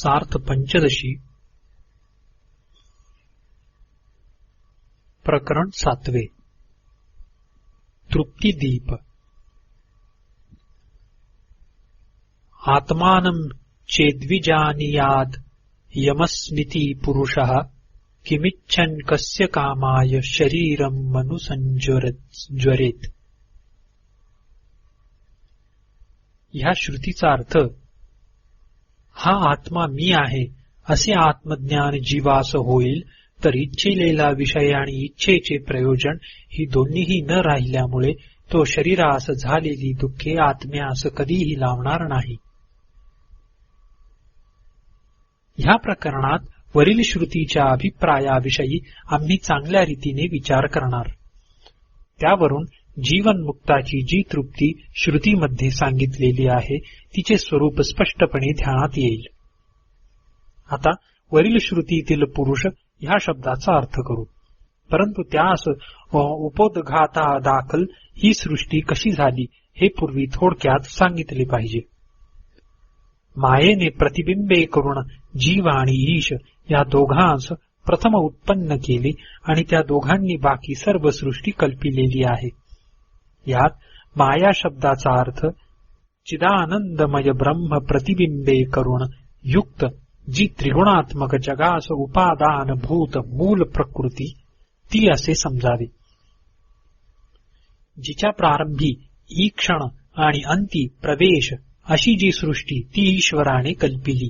सार्थ पंचदशी प्रकरण 7. तृप्तिदीप. आत्मानं चेद्विजानीयात् यमस्मिति पुरुषः किमिच्छन् कस्य कामाय शरीरं मनुसंज्वरेत्. ह्या श्रुतीचा अर्थ, हा आत्मा मी आहे असे आत्मज्ञान जीवास होईल तर इच्छिलेला विषय आणि इच्छेचे प्रयोजन ही दोन्हीही न राहिल्यामुळे तो शरीरास झालेली दुःखे आत्म्यास कधीही लावणार नाही. ह्या प्रकरणात वरील श्रुतीच्या अभिप्रायाविषयी आम्ही चांगल्या रीतीने विचार करणार. त्यावरून जीवनमुक्ताची जी तृप्ती श्रुतीमध्ये सांगितलेली आहे तिचे स्वरूप स्पष्टपणे ध्यानात येईल. आता वरील श्रुतीतील पुरुष ह्या शब्दाचा अर्थ करू, परंतु त्यास उपोद्घातादाखल ही सृष्टी कशी झाली हे पूर्वी थोडक्यात सांगितले पाहिजे. मायेने प्रतिबिंबे करून जीव आणि ईश या दोघांस प्रथम उत्पन्न केले आणि त्या दोघांनी बाकी सर्व सृष्टी कल्पिलेली आहे. यात माया शब्दाचा अर्थ चिदानंदमय ब्रह्म प्रतिबिंबे करून युक्त जी त्रिगुणात्मक जगास उपादान भूत मूल प्रकृती ती असे समजावे. जिच्या प्रारंभी ईक्षण आणि अंती प्रवेश अशी जी सृष्टी ती ईश्वराने कल्पिली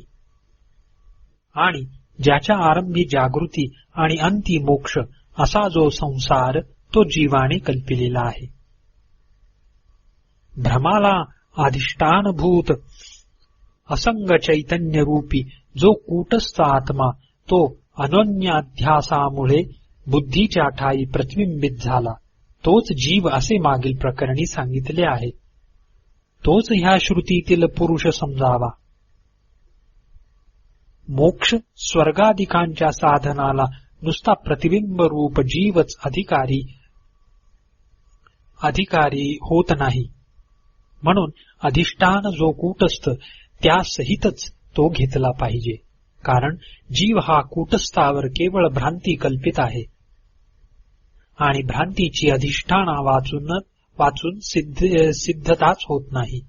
आणि ज्याच्या आरंभी जागृती आणि अंती मोक्ष असा जो संसार तो जीवाने कल्पिलेला आहे. भ्रमाला अधिष्ठानभूत असंग चैतन्य रूपी जो कूटस्थ आत्मा तो अनन्याध्यासामुळे बुद्धीच्या ठाई प्रतिबिंबित झाला तोच जीव असे मागील प्रकरणी सांगितले आहे. तोच ह्या श्रुतीतील पुरुष समजावा. मोक्ष स्वर्गादिकांच्या साधनाला नुसता प्रतिबिंब रूप जीवच अधिकारी होत नाही. म्हणून अधिष्ठान जो कूटस्थ त्यासहितच तो घेतला पाहिजे, कारण जीव हा कूटस्थावर केवळ भ्रांती कल्पित आहे आणि भ्रांतीची अधिष्ठाना वाचून सिद्धताच होत नाही.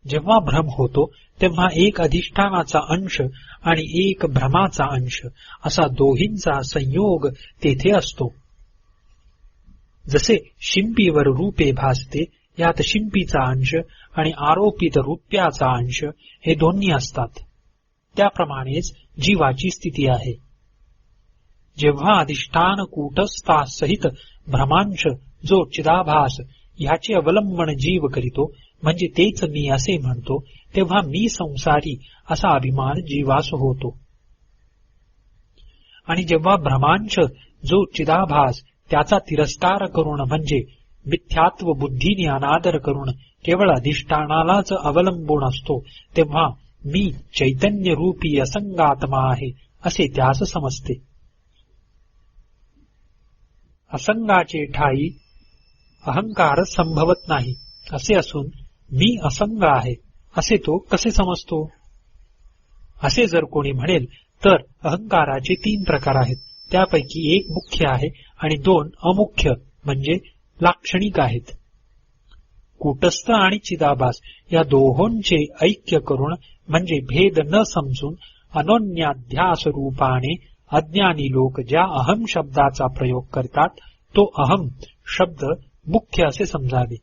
जेव्हा भ्रम होतो तेव्हा एक अधिष्ठानाचा अंश आणि एक भ्रमाचा अंश असा दोहींचा संयोग तेथे असतो. जसे शिंपीवर रूपे भासते यात शिंपीचा अंश आणि आरोपित रूप्याचा अंश हे दोन्ही असतात, त्याप्रमाणेच जीवाची स्थिती आहे. जेव्हा अधिष्ठान कूटस्थासहित भ्रमांश जो चिदाभास ह्याचे अवलंबन जीव करीतो म्हणजे तेच मी असे म्हणतो तेव्हा मी संसारी असा अभिमान जीवास होतो. आणि जेव्हा भ्रमांश जो चिदाभास त्याचा तिरस्कार करून म्हणजे मिथ्यात्व बुद्धीने अनादर करून केवळ अधिष्ठानालाच अवलंबून असतो तेव्हा मी चैतन्य रूपी असंगात्मा आहे असे त्यास समजते. असंगाचे ठाई अहंकार संभवत नाही असे असून मी असंग आहे असे तो कसे समजतो? असे जर कोणी म्हणेल तर अहंकाराचे 3 प्रकार आहेत, त्यापैकी एक मुख्य आहे आणि 2 अमुख्य म्हणजे लाक्षणिक आहेत. कूटस्थ आणि चिदाभास या दोहोंचे ऐक्य करून म्हणजे भेद न समजून अनन्याध्यास रूपाने अज्ञानी लोक ज्या अहम शब्दाचा प्रयोग करतात तो अहम शब्द मुख्य असे समजावे.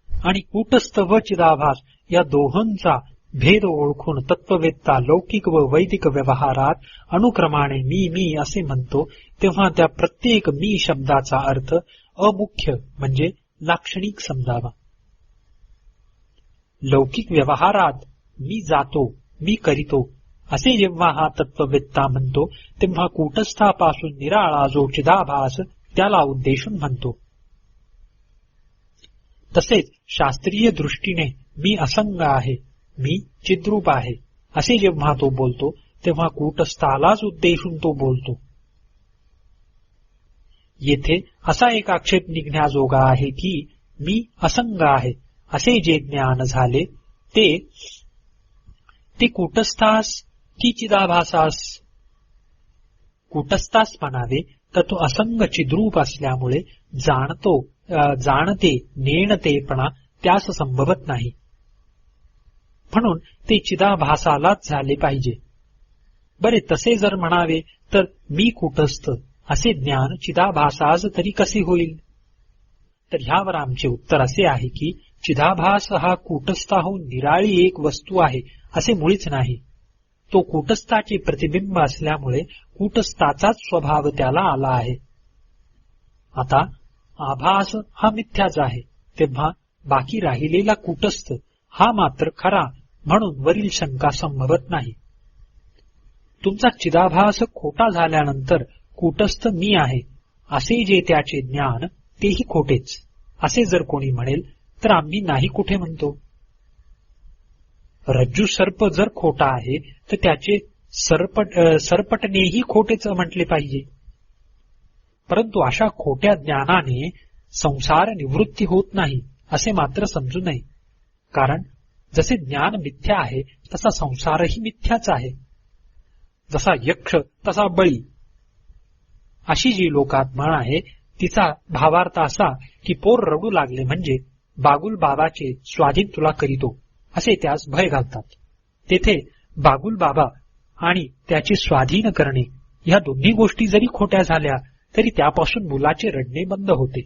आणि कूटस्थ व चिदाभास या दोहोंचा भेद ओळखून तत्ववेत्ता लौकिक व वैदिक व्यवहारात अनुक्रमाने मी असे म्हणतो तेव्हा त्या प्रत्येक मी शब्दाचा अर्थ अमुख्य म्हणजे लाक्षणिक समजावा. लौकिक व्यवहारात मी जातो, मी करीतो असे जेव्हा हा तत्ववेत्ता म्हणतो तेव्हा कूटस्थापासून निराळा जो चिदाभास त्याला उद्देशून म्हणतो. तसेच शास्त्रीय दृष्टीने मी असंग आहे, मी चिद्रूप आहे असे जेव्हा तो बोलतो तेव्हा कूटस्थालाच उद्देशून तो बोलतो. येथे असा एक आक्षेप निघण्याजोगा आहे की मी असंग आहे असे जे ज्ञान झाले ते ते कूटस्थास की चिदाभासास? कूटस्थास म्हणावे तर तो असंग चिद्रूप असल्यामुळे जाणते नेणतेपणा त्यास संभवत नाही. म्हणून ते चिदाभासालाच झाले पाहिजे. बरे, तसे जर म्हणावे तर मी कूटस्थ असे ज्ञान चिदाभासास तरी कसे होईल? तर ह्यावर आमचे उत्तर असे आहे की चिदाभास हा कूटस्थाहून निराळी एक वस्तू आहे असे मुळीच नाही. तो कूटस्थाचे प्रतिबिंब असल्यामुळे कूटस्थाचाच स्वभाव त्याला आला आहे. आता आभास हा मिथ्याच आहे, तेव्हा बाकी राहिलेला कूटस्थ हा मात्र खरा, म्हणून वरील शंका संभवत नाही. तुमचा चिदाभास खोटा झाल्यानंतर कूटस्थ मी आहे असे जे त्याचे ज्ञान तेही खोटेच असे जर कोणी म्हणेल तर आम्ही नाही कुठे म्हणतो. रज्जू सर्प जर खोटा आहे तर त्याचे सरपटणेही खोटेच म्हटले पाहिजे. परंतु अशा खोट्या ज्ञानाने संसार निवृत्ती होत नाही असे मात्र समजू नये. कारण जसे ज्ञान मिथ्या आहे तसा संसारही मिथ्याच आहे. जसा यक्ष तसा बळी अशी जी लोकात म्हण आहे तिचा भावार्थ असा की पोर रडू लागले म्हणजे बागुल बाबाचे स्वाधीन तुला करीतो असे त्यास भय घालतात. तेथे बागुल बाबा आणि त्याचे स्वाधीन करणे ह्या दोन्ही गोष्टी जरी खोट्या झाल्या तरी त्यापासून मुलाचे रडणे बंद होते.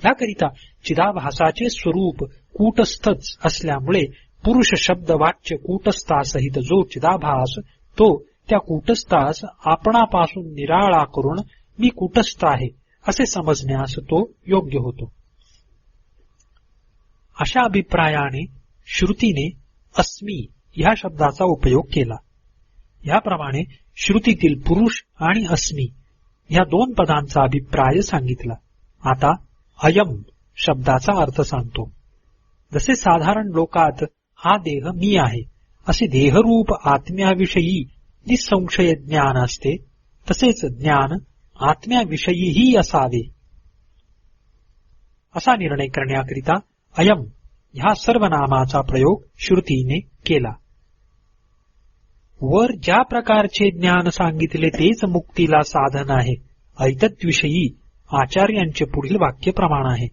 याकरिता चिदाभासाचे स्वरूप कूटस्थच असल्यामुळे पुरुष शब्द वाच्य कूटस्थासहित जो चिदाभास तो त्या कूटस्थास आपणापासून निराळा करून मी कूटस्थ आहे असे समजण्यास तो योग्य होतो. अशा अभिप्रायाने श्रुतीने अस्मी ह्या शब्दाचा उपयोग केला. याप्रमाणे श्रुतीतील पुरुष आणि अस्मी ह्या दोन पदांचा अभिप्राय सांगितला. आता अयम शब्दाचा अर्थ सांगतो. जसे साधारण लोकात हा देह मी आहे असे देहरूप आत्म्याविषयी निसंशय ज्ञान असते, तसेच ज्ञान आत्म्याविषयीही असावे असा निर्णय करण्याकरिता अयम ह्या सर्वनामाचा प्रयोग श्रुतीने केला. वर ज्या प्रकारचे ज्ञान सांगितले तेच मुक्तीला साधन आहे ऐतद्विषयी आचार्यांचे पुढील वाक्य प्रमाण आहे.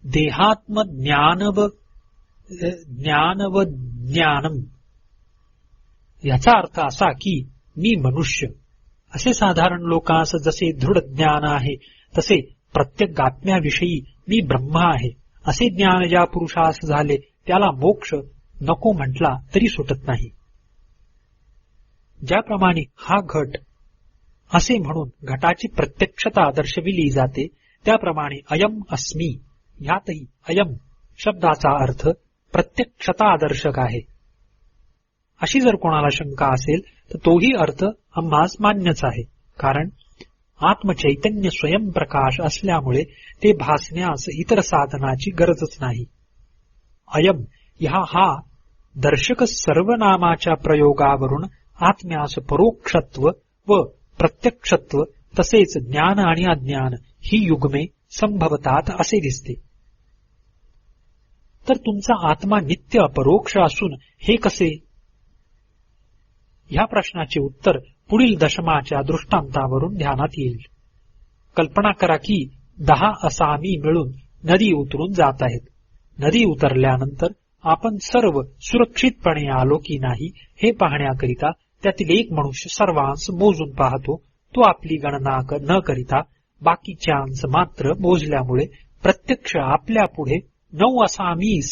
देहात्म ज्ञानम याचा अर्थ असा की मी मनुष्य असे साधारण लोकांस जसे दृढ ज्ञान आहे तसे प्रत्येक आत्म्याविषयी मी ब्रह्म आहे असे ज्ञान ज्या पुरुषास झाले त्याला मोक्ष नको म्हटला तरी सुटत नाही. ज्याप्रमाणे हा घट असे म्हणून घटाची प्रत्यक्षता दर्शविली जाते त्याप्रमाणे अयम अस्मी ह्यातही अयम शब्दाचा अर्थ प्रत्यक्षता दर्शक आहे. अशी जर कोणाला शंका असेल तर तोही अर्थ आम्हास मान्यच आहे. कारण आत्मचैतन्य स्वयंप्रकाश असल्यामुळे ते भासण्यास इतर साधनाची गरजच नाही. अयम हा दर्शक सर्वनामाच्या प्रयोगावरून आत्म्यास परोक्षत्व व प्रत्यक्षत्व तसेच ज्ञान आणि अज्ञान ही युग्मे संभवतात असे दिसते. तर तुमचा आत्मा नित्य अपरोक्ष असून हे कसे? ह्या प्रश्नाचे उत्तर पुढील दशमाच्या दृष्टांतावरून ध्यानात येईल. कल्पना करा की 10 असामी मिळून नदी उतरून जात आहेत. नदी उतरल्यानंतर आपण सर्व सुरक्षितपणे आलो की नाही हे पाहण्याकरिता त्यातील एक मनुष्य सर्वांस मोजून पाहतो. तो आपली गणना न करिता बाकीच्यांस मात्र मोजल्यामुळे प्रत्यक्ष आपल्या पुढे 9 असामीस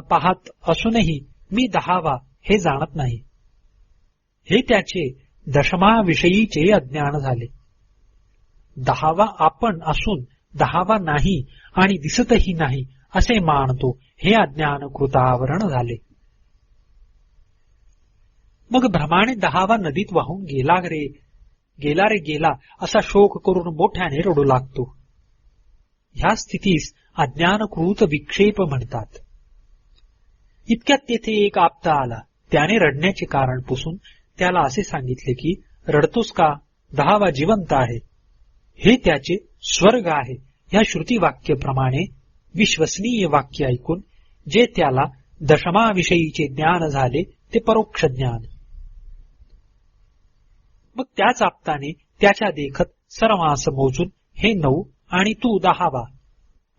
पाहत असूनही मी 10वा हे जाणत नाही. हे त्याचे दशमाविषयीचे अज्ञान झाले. 10वा आपण असून 10वा नाही आणि दिसतही नाही असे मानतो हे अज्ञान कृतावरण झाले. मग भ्रमाने 10वा नदीत वाहून गेला असा शोक करून मोठ्याने रडू लागतो. ह्या स्थितीस अज्ञानकृत विक्षेप म्हणतात. इतक्यात तेथे एक आप्ता आला. त्याने रडण्याचे कारण पुसून त्याला असे सांगितले की रडतोस का? 10वा जिवंत आहे, हे त्याचे स्वर्ग आहे, या श्रुतीवाक्यप्रमाणे विश्वसनीय वाक्य ऐकून जे त्याला दशमाविषयीचे ज्ञान झाले ते परोक्ष ज्ञान. मग त्याच आपताने त्याच्या देखत सर्वांस मोजून हे 9 आणि तू 10वा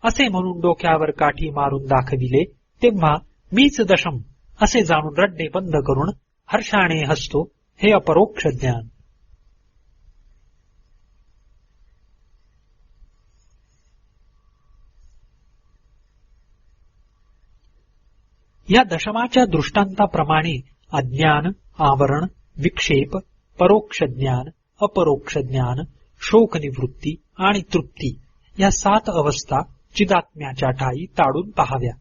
असे म्हणून डोक्यावर काठी मारून दाखविले, तेव्हा मीच दशम असे जाणून रडणे बंद करून हर्षाने हसतो, हे अपरोक्ष ज्ञान. या दशमाच्या दृष्टांताप्रमाणे अज्ञान, आवरण, विक्षेप, परोक्ष ज्ञान, अपरोक्ष ज्ञान, शोकनिवृत्ती आणि तृप्ती या 7 अवस्था चिदात्म्याच्या ठायी ताडून पाहाव्या.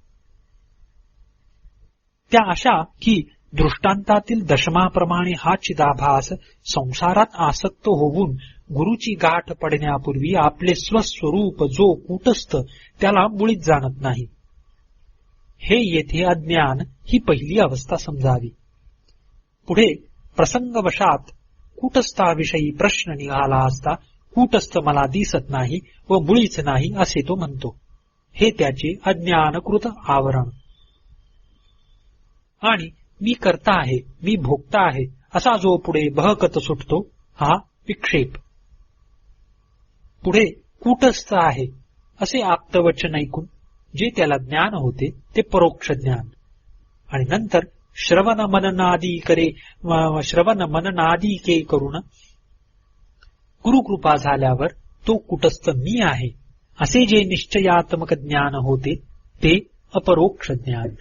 त्या अशा की दृष्टांतातील दशमाप्रमाणे हा चिदाभास संसारात आसक्त होऊन गुरुची गाठ पडण्यापूर्वी आपले स्वस्वरूप जो कूटस्थ त्याला मुळीच जाणत नाही. हे येथे अज्ञान ही पहिली अवस्था समजावी. पुढे प्रसंगवशात कूटस्थाविषयी प्रश्न निघाला असता कूटस्थ मला दिसत नाही व मुळीच नाही असे तो म्हणतो, हे त्याचे अज्ञानकृत आवरण. आणि मी करता आहे, मी भोगता आहे असा जो पुढे बहकत सुटतो हा विक्षेप. पुढे कूटस्थ आहे असे आप्तवचन ऐकून जे त्याला ज्ञान होते ते परोक्ष ज्ञान. आणि नंतर श्रवण मननादी के करून गुरुकृपा झाल्यावर तो कुटस्थ मी आहे असे जे निश्चयात्मक ज्ञान होते ते अपरोक्ष ज्ञान.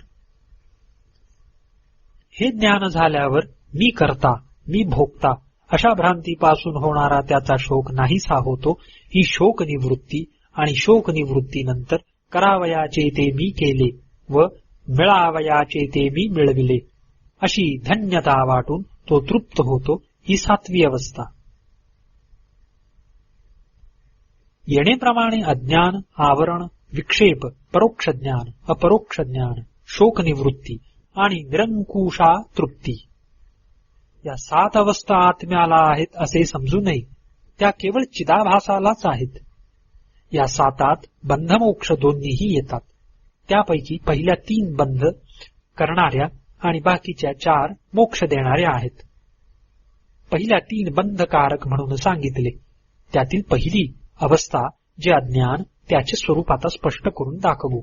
हे ज्ञान झाल्यावर मी करता, मी भोगता अशा भ्रांतीपासून होणारा त्याचा शोक नाहीसा होतो. ही शोकनिवृत्ती आणि शोकनिवृत्तीनंतर करावयाचे ते मी केले व मिळावयाचे ते मी मिळविले अशी धन्यता वाटून तो तृप्त होतो. ही 7वी अवस्था. येणेप्रमाणे अज्ञान, आवरण, विक्षेप, परोक्ष ज्ञान, अपरोक्ष ज्ञान, शोकनिवृत्ती आणि निरंकुशा तृप्ती या 7 अवस्था आत्म्याला आहेत असे समजू नये. त्या केवळ चिदाभासालाच आहेत. या 7 बंधमोक्ष दोन्हीही येतात. त्यापैकी पहिल्या 3 बंध करणाऱ्या आणि बाकीच्या 4 मोक्ष देणाऱ्या आहेत. पहिल्या 3 बंधकारक म्हणून सांगितले. त्यातील पहिली अवस्था जे अज्ञान त्याचे स्वरूप आता स्पष्ट करून दाखवू.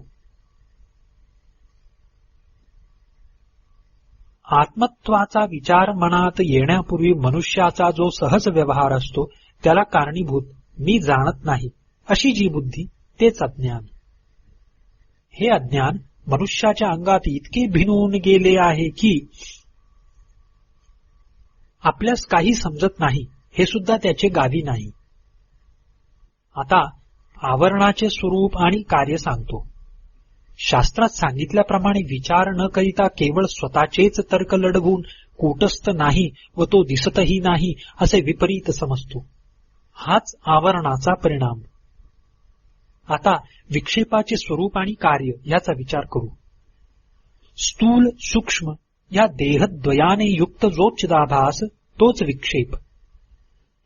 आत्मत्वाचा विचार मनात येण्यापूर्वी मनुष्याचा जो सहज व्यवहार असतो त्याला कारणीभूत मी जाणत नाही अशी जी बुद्धी तेच अज्ञान. हे अज्ञान मनुष्याच्या अंगात इतके भिनून गेले आहे की आपल्यास काही समजत नाही हे सुद्धा त्याचे गावी नाही. आता आवरणाचे स्वरूप आणि कार्य सांगतो. शास्त्रात सांगितल्याप्रमाणे विचार न करिता केवळ स्वतःचेच तर्क लढवून कूटस्थ नाही व तो दिसतही नाही असे विपरीत समजतो. हाच आवरणाचा परिणाम. आता विक्षेपाचे स्वरूप आणि कार्य याचा विचार करू. स्थूल सूक्ष्म या देहद्वयाने युक्त जो चिदाभास तोच विक्षेप,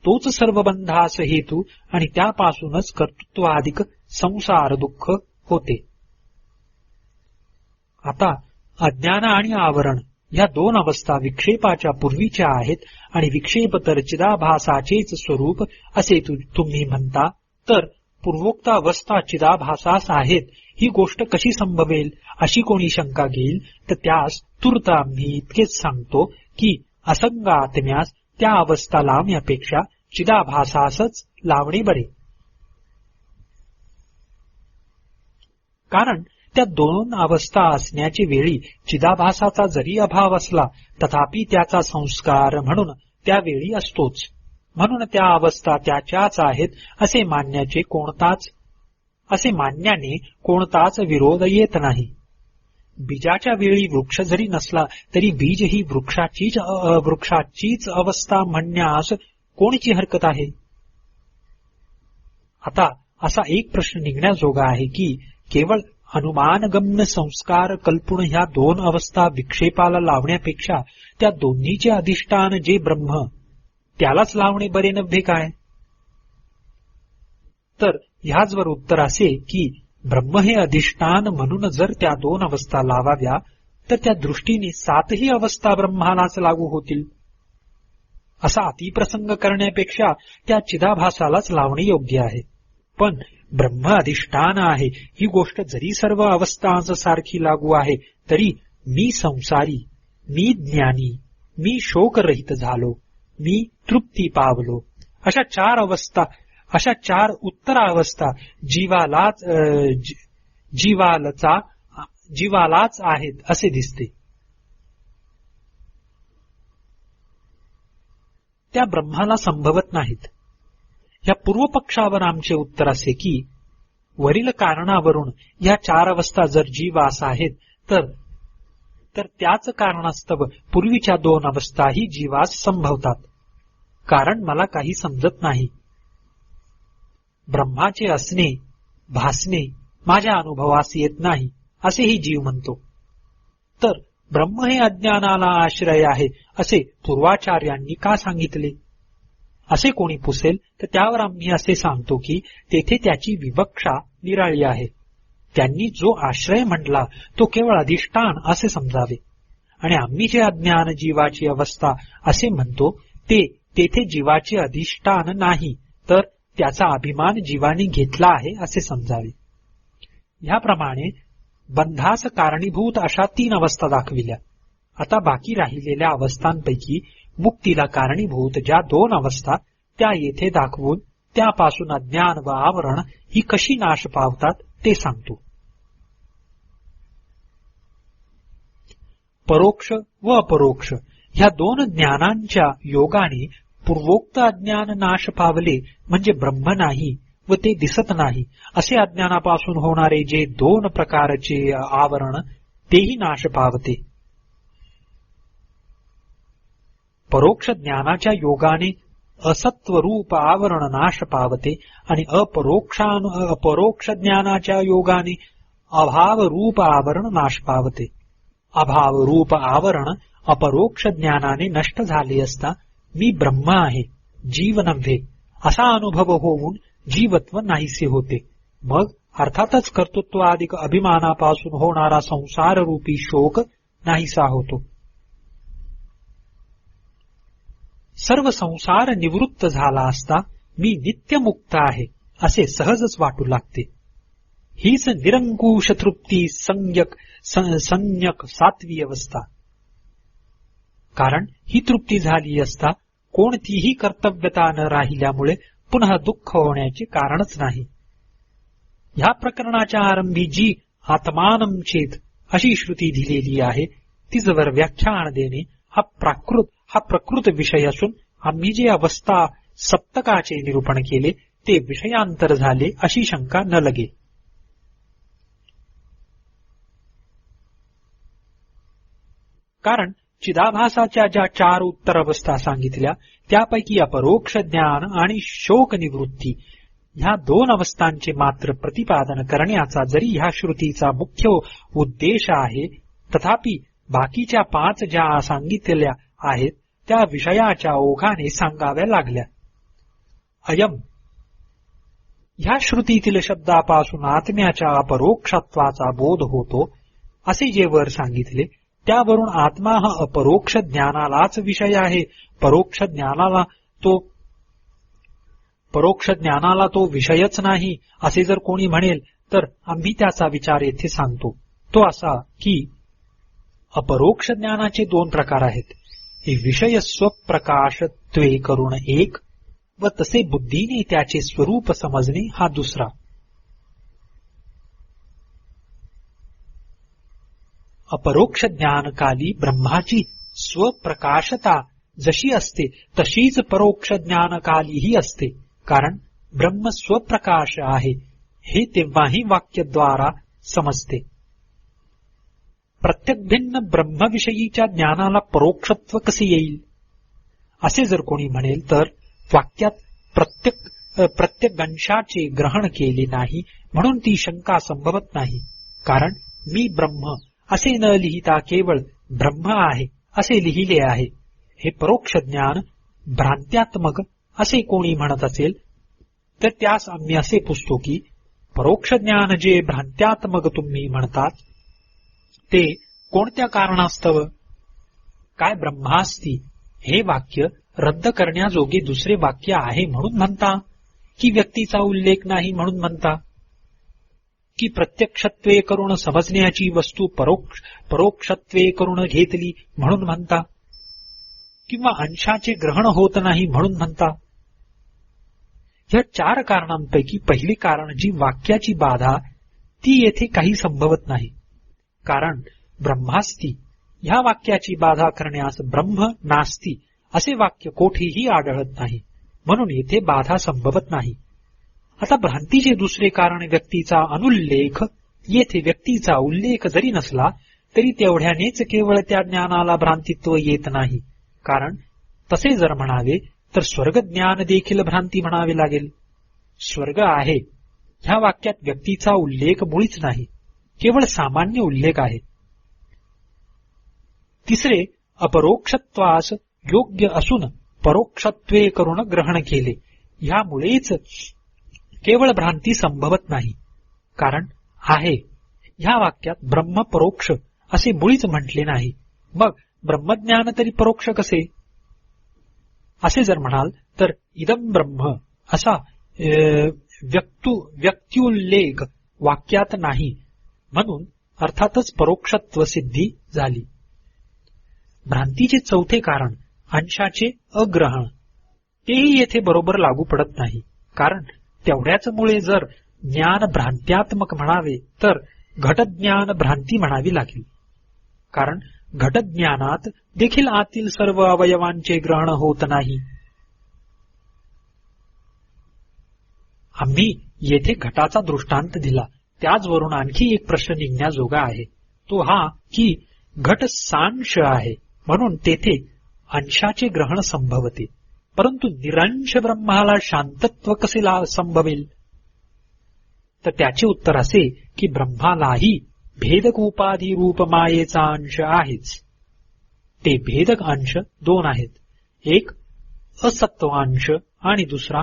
तोच सर्व बंधास हेतू आणि त्यापासूनच कर्तृत्वाधिक संसार दुःख होते. आता अज्ञान आणि आवरण या 2 अवस्था विक्षेपाच्या पूर्वीच्या आहेत आणि विक्षेप तर चिदाभासाचेच स्वरूप असे तुम्ही म्हणता, तर पूर्वोक्त अवस्था चिदाभासास आहेत ही गोष्ट कशी संभवेल अशी कोणी शंका घेईल तर त्यास तूर्त आम्ही इतकेच सांगतो की असंग आत्म्यास त्या अवस्था लावण्यापेक्षा चिदाभासासच लावणे बरे. कारण त्या 2 अवस्था असण्याची वेळी चिदाभासाचा जरी अभाव असला तथापि त्याचा संस्कार म्हणून त्यावेळी असतोच. म्हणून त्या अवस्था त्याच्याच आहेत असे मानण्याने कोणताच विरोध येत नाही. बीजाच्या वेळी वृक्ष जरी नसला तरी बीज ही वृक्षाचीच अवस्था म्हणण्यास कोणची हरकत आहे. आता असा एक प्रश्न निघण्याजोगा आहे की केवळ अनुमानगम्य संस्कार कल्पून ह्या 2 अवस्था विक्षेपाला लावण्यापेक्षा त्या दोन्हीचे अधिष्ठान जे ब्रह्म त्यालाच लावणे बरे नव्हे काय? तर ह्याचवर उत्तर असे की ब्रह्म हे अधिष्ठान म्हणून जर त्या 2 अवस्था लावाव्या तर त्या दृष्टीने 7ही अवस्था ब्रह्मालाच लागू होतील. असा अतिप्रसंग करण्यापेक्षा त्या चिदाभासालाच लावणे योग्य आहे. पण ब्रह्म अधिष्ठान आहे ही गोष्ट जरी सर्व अवस्थांच सारखी लागू आहे तरी मी संसारी, मी ज्ञानी, मी शोकरहित झालो, मी तृप्ती पावलो, अशा 4 अवस्था, अशा 4 उत्तरावस्था जीवालाच आहेत असे दिसते. त्या ब्रह्माला संभवत नाहीत. या पूर्वपक्षावर आमचे उत्तर असे की वरील कारणावरून या 4 अवस्था जर जीवास आहेत तर त्याच कारणास्तव पूर्वीच्या 2 अवस्थाही जीवास संभवतात. कारण मला काही समजत नाही. ब्रह्माचे असणे, भासणे माझ्या अनुभवास येत नाही असेही जीव म्हणतो. तर ब्रह्म हे अज्ञानाला आश्रय आहे असे पूर्वाचार्यांनी का सांगितले? असे कोणी पुसेल तर त्यावर आम्ही असे सांगतो की तेथे त्याची विवक्षा निराळी आहे. त्यांनी जो आश्रय म्हटला तो केवळ अधिष्ठान असे समजावे, आणि आम्ही जे अज्ञान जीवाची अवस्था असे म्हणतो ते तेथे जीवाचे अधिष्ठान नाही तर त्याचा अभिमान जीवाने घेतला आहे असे समजावे. ह्याप्रमाणे बंधास कारणीभूत अशा 3 अवस्था दाखविल्या. आता बाकी राहिलेल्या अवस्थांपैकी मुक्तीला कारणीभूत ज्या 2 अवस्था त्या येथे दाखवून त्यापासून अज्ञान व आवरण ही कशी नाश पावतात ते सांगतो. परोक्ष व अपरोक्ष ह्या 2 ज्ञानांच्या योगाने पूर्वोक्त अज्ञान नाश पावले म्हणजे ब्रह्म नाही व ते दिसत नाही असे अज्ञानापासून होणारे जे 2 प्रकारचे आवरण तेही नाश पावते. परोक्ष ज्ञानाच्या योगाने असत्वरूप आवरण नाश पावते आणि अपरोक्ष ज्ञानाच्या योगाने अभावरूप आवरण नाश पावते. अभावरूप आवरण अपरोक्ष ज्ञानाने नष्ट झाले असता मी ब्रह्म आहे, जीव नव्हे असा अनुभव होऊन जीवत्व नाहीसे होते. मग अर्थातच कर्तृत्वादिक अभिमानापासून होणारा संसाररूपी शोक नाहीसा होतो. सर्व संसार निवृत्त झाला असता मी नित्यमुक्त आहे असे सहजच वाटू लागते. हीच निरंकुश तृप्ती संज्ञक 7वी अवस्था. कारण ही तृप्ती झाली असता कोणतीही कर्तव्यता न राहिल्यामुळे पुन्हा दुःख होण्याचे कारणच नाही. ह्या प्रकरणाच्या आरंभी जी आत्मानं चेत अशी श्रुती दिलेली आहे तिजवर व्याख्यान देणे हा प्रकृत विषय असून आम्ही जे अवस्था सप्तकाचे निरूपण केले ते विषयांतर झाले अशी शंका न लगे. कारण चिदाभासाच्या ज्या 4 उत्तर अवस्था सांगितल्या त्यापैकी अपरोक्ष ज्ञान आणि शोक निवृत्ती ह्या 2 अवस्थांचे मात्र प्रतिपादन करण्याचा जरी ह्या श्रुतीचा मुख्य उद्देश आहे तथापि बाकीच्या 5 ज्या सांगितल्या आहेत त्या विषयाच्या ओघाने सांगाव्या लागल्या. अयम ह्या श्रुतीतील शब्दापासून आत्म्याच्या अपरोक्षत्वाचा बोध होतो असे जे वर सांगितले त्यावरून आत्मा हा अपरोक्ष ज्ञानालाच विषय आहे. परोक्ष ज्ञानाला तो विषयच नाही असे जर कोणी म्हणेल तर आम्ही त्याचा विचार येथे सांगतो. तो असा की अपरोक्ष ज्ञानाचे 2 प्रकार आहेत. हे विषय स्वप्रकाशत्वे करून एक व तसे बुद्धीने त्याचे स्वरूप समजणे हा दुसरा. अपरोक्ष ज्ञानकाली ब्रह्माची स्वप्रकाशता जशी असते तशीच परोक्ष ज्ञानकालीही असते. कारण ब्रह्म स्वप्रकाश आहे हे तेव्हाही वाक्यद्वारा समजते. प्रत्येक भिन्न ब्रह्मविषयीच्या ज्ञानाला परोक्षत्व कसे येईल असे जर कोणी म्हणेल तर वाक्यात प्रत्येक अंशाचे ग्रहण केले नाही म्हणून ती शंका संभवत नाही. कारण मी ब्रह्म असे न लिहिता केवळ ब्रह्म आहे असे लिहिले आहे. हे परोक्ष ज्ञान भ्रांत्यात्मक असे कोणी म्हणत असेल तर त्यास आम्ही असे पुसतो की परोक्ष ज्ञान जे भ्रांत्यात्मक तुम्ही म्हणतात ते कोणत्या कारणास्तव काय ब्रह्मास्ती हे वाक्य रद्द करण्याजोगे दुसरे वाक्य आहे म्हणून म्हणता की व्यक्तीचा उल्लेख नाही म्हणून म्हणता की प्रत्यक्षत्वे करून समजण्याची वस्तू परोक्षत्वे करून घेतली म्हणून म्हणता किंवा अंशाचे ग्रहण होत नाही म्हणून म्हणता. या 4 कारणांपैकी पहिली कारण जी वाक्याची बाधा ती येथे काही संभवत नाही. कारण ब्रह्मास्ती ह्या वाक्याची बाधा करण्यास ब्रह्म नास्ती असे वाक्य कोठेही आढळत नाही म्हणून येथे बाधा संभवत नाही. आता भ्रांतीचे दुसरे कारण व्यक्तीचा अनुल्लेख. येथे व्यक्तीचा उल्लेख जरी नसला तरी तेवढ्यानेच केवळ त्या ज्ञानाला भ्रांतित्व येत नाही. कारण तसे जर म्हणावे तर स्वर्ग ज्ञान देखील भ्रांती म्हणावे लागेल. स्वर्ग आहे ह्या वाक्यात व्यक्तीचा उल्लेख मुळीच नाही, केवळ सामान्य उल्लेख आहे. तिसरे अपरोक्षत्वास योग्य असून परोक्षत्वे करून ग्रहण केले ह्यामुळेच केवळ भ्रांती संभवत नाही. कारण आहे ह्या वाक्यात ब्रह्म परोक्ष असे मुळीच म्हटले नाही, मग ब्रह्मज्ञान तरी परोक्ष कसे असे जर म्हणाल तर इदम ब्रह्म असा व्यक्त्युल्लेख वाक्यात नाही म्हणून अर्थातच परोक्षत्व सिद्धी झाली. भ्रांतीचे चौथे कारण अंशाचे अग्रहण तेही येथे बरोबर लागू पडत नाही. कारण तेवढ्याच मुळे जर ज्ञान भ्रांत्यात्मक म्हणावे तर घटज्ञान भ्रांती म्हणावी लागेल. कारण घटज्ञानात देखील आतील सर्व अवयवांचे ग्रहण होत नाही. आम्ही येथे घटाचा दृष्टांत दिला, त्याचवरून आणखी एक प्रश्न निघण्याजोगा आहे. तो हा की घट सांश आहे म्हणून तेथे अंशाचे ग्रहण संभवते, परंतु निरंश ब्रह्माला शांतत्व कसे संभवेल. तर त्याचे उत्तर असे की ब्रह्मालाही भेदक उपाधी रूप मायेचा अंश आहेच. ते भेदक अंश 2 आहेत, एक असत्वांश आणि दुसरा